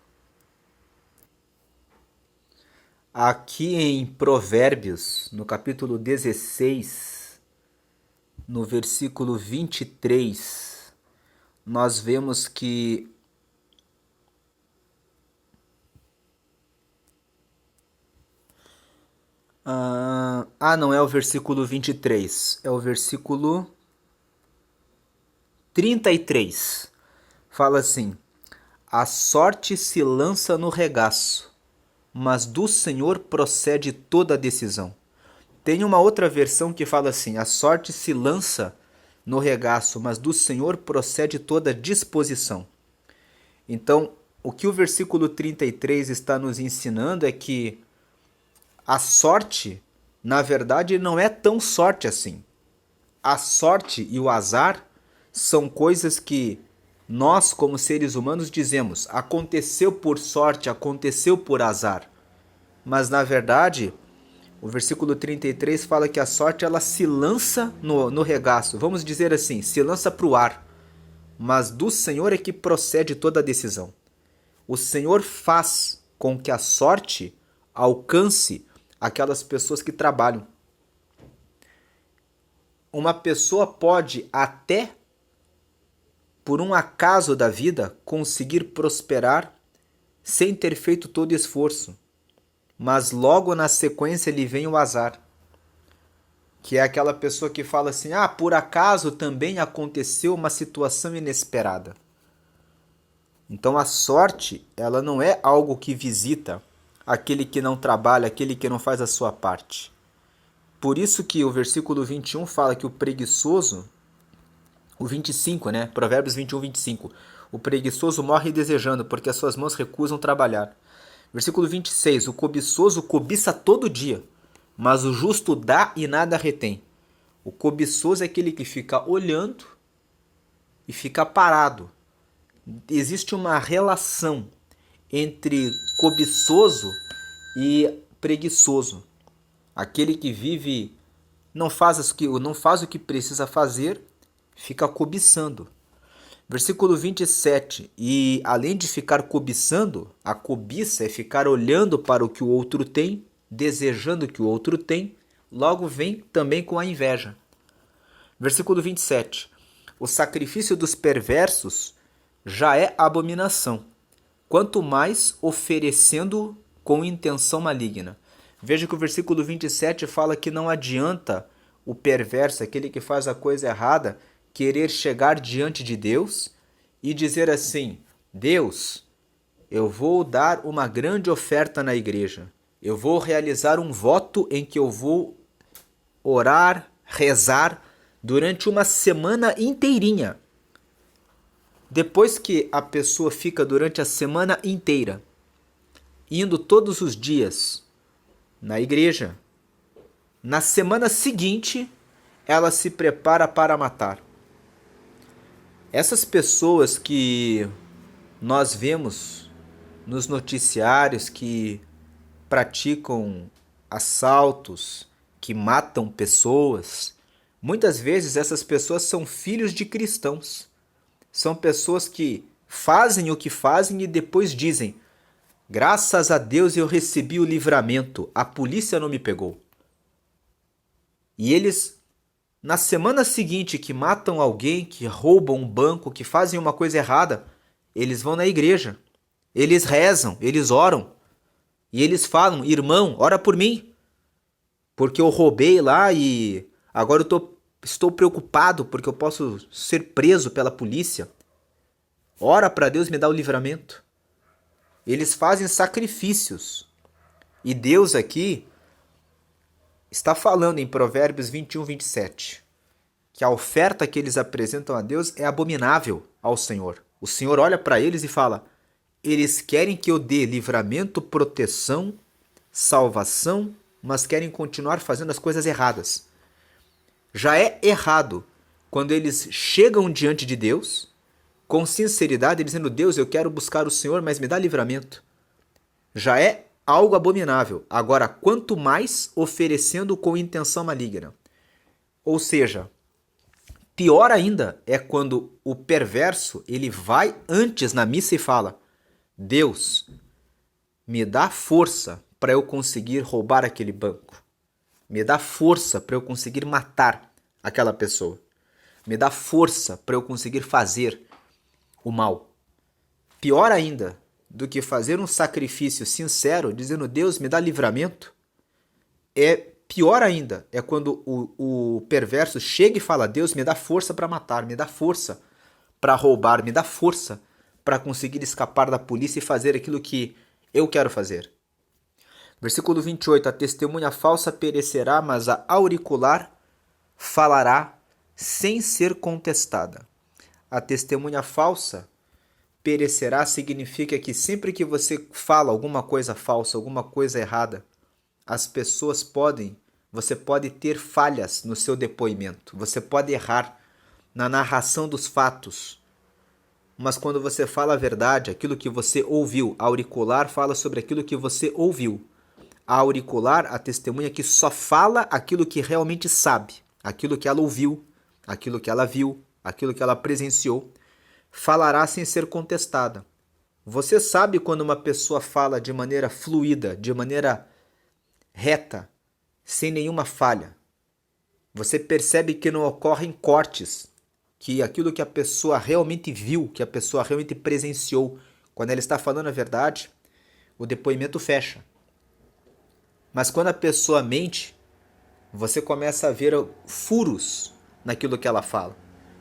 Aqui em Provérbios, no capítulo 16, no versículo 23, nós vemos que não é o versículo 23, é o versículo 33. Fala assim: a sorte se lança no regaço, mas do Senhor procede toda a decisão. Tem uma outra versão que fala assim: a sorte se lança no regaço, mas do Senhor procede toda a disposição. Então, o que o versículo 33 está nos ensinando é que a sorte, na verdade, não é tão sorte assim. A sorte e o azar são coisas que nós, como seres humanos, dizemos: aconteceu por sorte, aconteceu por azar. Mas, na verdade, O versículo 33 fala que a sorte ela se lança no regaço. Vamos dizer assim, se lança para o ar. Mas do Senhor é que procede toda a decisão. O Senhor faz com que a sorte alcance aquelas pessoas que trabalham. Uma pessoa pode até, por um acaso da vida, conseguir prosperar sem ter feito todo esforço. Mas logo na sequência lhe vem o azar. Que é aquela pessoa que fala assim, por acaso também aconteceu uma situação inesperada. Então a sorte, ela não é algo que visita aquele que não trabalha, aquele que não faz a sua parte. Por isso que o versículo 21 fala que o preguiçoso, o 25, né? Provérbios 21, 25. O preguiçoso morre desejando, porque as suas mãos recusam trabalhar. Versículo 26. O cobiçoso cobiça todo dia, mas o justo dá e nada retém. O cobiçoso é aquele que fica olhando e fica parado. Existe uma relação entre cobiçoso e preguiçoso. Aquele que vive, não faz o que precisa fazer, fica cobiçando. Versículo 27. E além de ficar cobiçando, a cobiça é ficar olhando para o que o outro tem, desejando o que o outro tem, logo vem também com a inveja. Versículo 27. O sacrifício dos perversos já é abominação, quanto mais oferecendo com intenção maligna. Veja que o versículo 27 fala que não adianta o perverso, aquele que faz a coisa errada, querer chegar diante de Deus e dizer assim: Deus, eu vou dar uma grande oferta na igreja. Eu vou realizar um voto em que eu vou orar, rezar durante uma semana inteirinha. Depois que a pessoa fica durante a semana inteira, indo todos os dias na igreja, na semana seguinte ela se prepara para matar. Essas pessoas que nós vemos nos noticiários que praticam assaltos, que matam pessoas, muitas vezes essas pessoas são filhos de cristãos. São pessoas que fazem o que fazem e depois dizem: graças a Deus eu recebi o livramento, a polícia não me pegou. E eles, na semana seguinte que matam alguém, que roubam um banco, que fazem uma coisa errada, eles vão na igreja, eles rezam, eles oram. E eles falam: irmão, ora por mim, porque eu roubei lá e agora estou preocupado porque eu posso ser preso pela polícia. Ora para Deus me dar o livramento. Eles fazem sacrifícios. E Deus aqui está falando em Provérbios 21, 27, que a oferta que eles apresentam a Deus é abominável ao Senhor. O Senhor olha para eles e fala: eles querem que eu dê livramento, proteção, salvação, mas querem continuar fazendo as coisas erradas. Já é errado quando eles chegam diante de Deus com sinceridade, dizendo: Deus, eu quero buscar o Senhor, mas me dá livramento. Já é algo abominável. Agora, quanto mais oferecendo com intenção maligna. Ou seja, pior ainda é quando o perverso ele vai antes na missa e fala: Deus, me dá força para eu conseguir roubar aquele banco. Me dá força para eu conseguir matar aquela pessoa. Me dá força para eu conseguir fazer o mal. Pior ainda do que fazer um sacrifício sincero, dizendo: Deus, me dá livramento, pior ainda é quando o perverso chega e fala: Deus, me dá força para matar, me dá força para roubar, me dá força para conseguir escapar da polícia e fazer aquilo que eu quero fazer. Versículo 28, a testemunha falsa perecerá, mas a auricular falará sem ser contestada. A testemunha falsa perecerá significa que sempre que você fala alguma coisa falsa, alguma coisa errada, você pode ter falhas no seu depoimento, você pode errar na narração dos fatos. Mas quando você fala a verdade, aquilo que você ouviu, a auricular fala sobre aquilo que você ouviu. A auricular, a testemunha que só fala aquilo que realmente sabe, aquilo que ela ouviu, aquilo que ela viu, aquilo que ela presenciou, falará sem ser contestada. Você sabe quando uma pessoa fala de maneira fluida, de maneira reta, sem nenhuma falha. Você percebe que não ocorrem cortes, que aquilo que a pessoa realmente viu, que a pessoa realmente presenciou, quando ela está falando a verdade, o depoimento fecha. Mas quando a pessoa mente, você começa a ver furos naquilo que ela fala.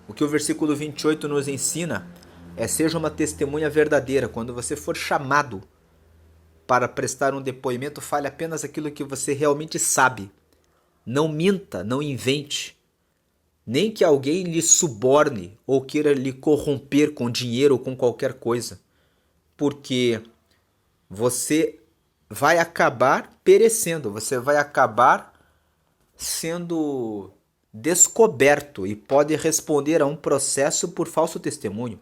O que o versículo 28 nos ensina é: seja uma testemunha verdadeira. Quando você for chamado para prestar um depoimento, fale apenas aquilo que você realmente sabe. Não minta, não invente. Nem que alguém lhe suborne ou queira lhe corromper com dinheiro ou com qualquer coisa. Porque você vai acabar perecendo, você vai acabar sendo descoberto e pode responder a um processo por falso testemunho,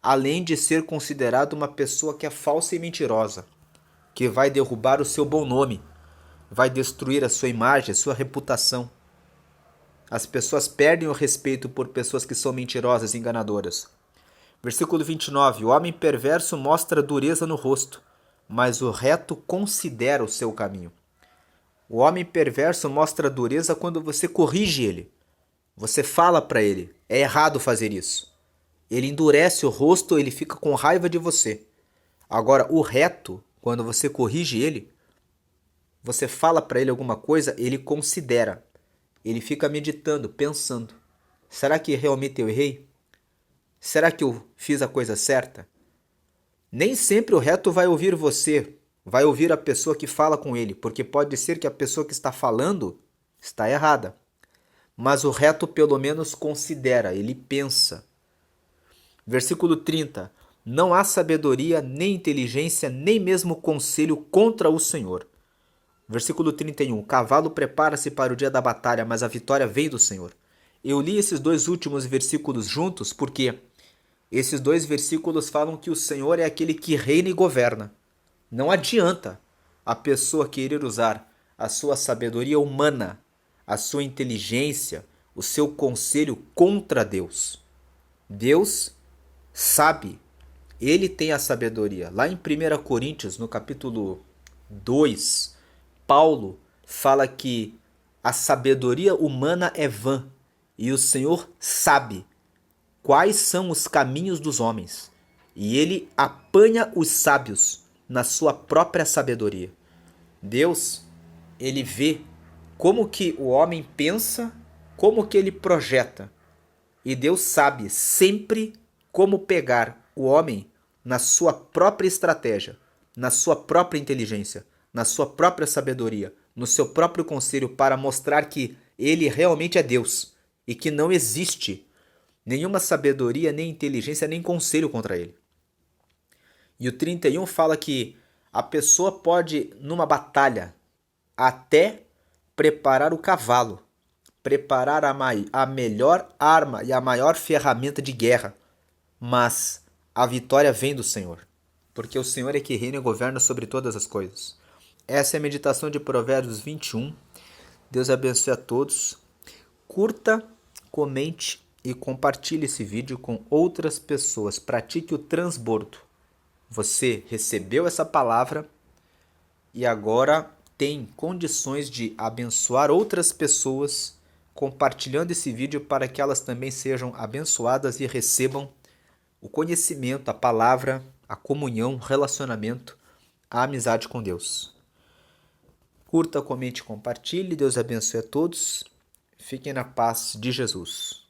além de ser considerado uma pessoa que é falsa e mentirosa, que vai derrubar o seu bom nome, vai destruir a sua imagem, a sua reputação. As pessoas perdem o respeito por pessoas que são mentirosas e enganadoras. Versículo 29. O homem perverso mostra dureza no rosto, mas o reto considera o seu caminho. O homem perverso mostra dureza quando você corrige ele. Você fala para ele: é errado fazer isso. Ele endurece o rosto, ele fica com raiva de você. Agora, o reto, quando você corrige ele, você fala para ele alguma coisa, ele considera. Ele fica meditando, pensando: será que realmente eu errei? Será que eu fiz a coisa certa? Nem sempre o reto vai ouvir você, vai ouvir a pessoa que fala com ele, porque pode ser que a pessoa que está falando está errada. Mas o reto pelo menos considera, ele pensa. Versículo 30. Não há sabedoria, nem inteligência, nem mesmo conselho contra o Senhor. Versículo 31. O cavalo prepara-se para o dia da batalha, mas a vitória vem do Senhor. Eu li esses dois últimos versículos juntos porque esses dois versículos falam que o Senhor é aquele que reina e governa. Não adianta a pessoa querer usar a sua sabedoria humana, a sua inteligência, o seu conselho contra Deus. Deus sabe, ele tem a sabedoria. Lá em 1 Coríntios, no capítulo 2, Paulo fala que a sabedoria humana é vã e o Senhor sabe quais são os caminhos dos homens, e ele apanha os sábios na sua própria sabedoria. Deus, ele vê como que o homem pensa, como que ele projeta, e Deus sabe sempre como pegar o homem na sua própria estratégia, na sua própria inteligência, na sua própria sabedoria, no seu próprio conselho, para mostrar que ele realmente é Deus e que não existe nenhuma sabedoria, nem inteligência, nem conselho contra ele. E o 31 fala que a pessoa pode, numa batalha, até preparar o cavalo, preparar a melhor arma e a maior ferramenta de guerra, mas a vitória vem do Senhor, porque o Senhor é que reina e governa sobre todas as coisas. Essa é a meditação de Provérbios 21. Deus abençoe a todos. Curta, comente e compartilhe esse vídeo com outras pessoas. Pratique o transbordo. Você recebeu essa palavra e agora tem condições de abençoar outras pessoas compartilhando esse vídeo para que elas também sejam abençoadas e recebam o conhecimento, a palavra, a comunhão, o relacionamento, a amizade com Deus. Curta, comente e compartilhe. Deus abençoe a todos. Fiquem na paz de Jesus.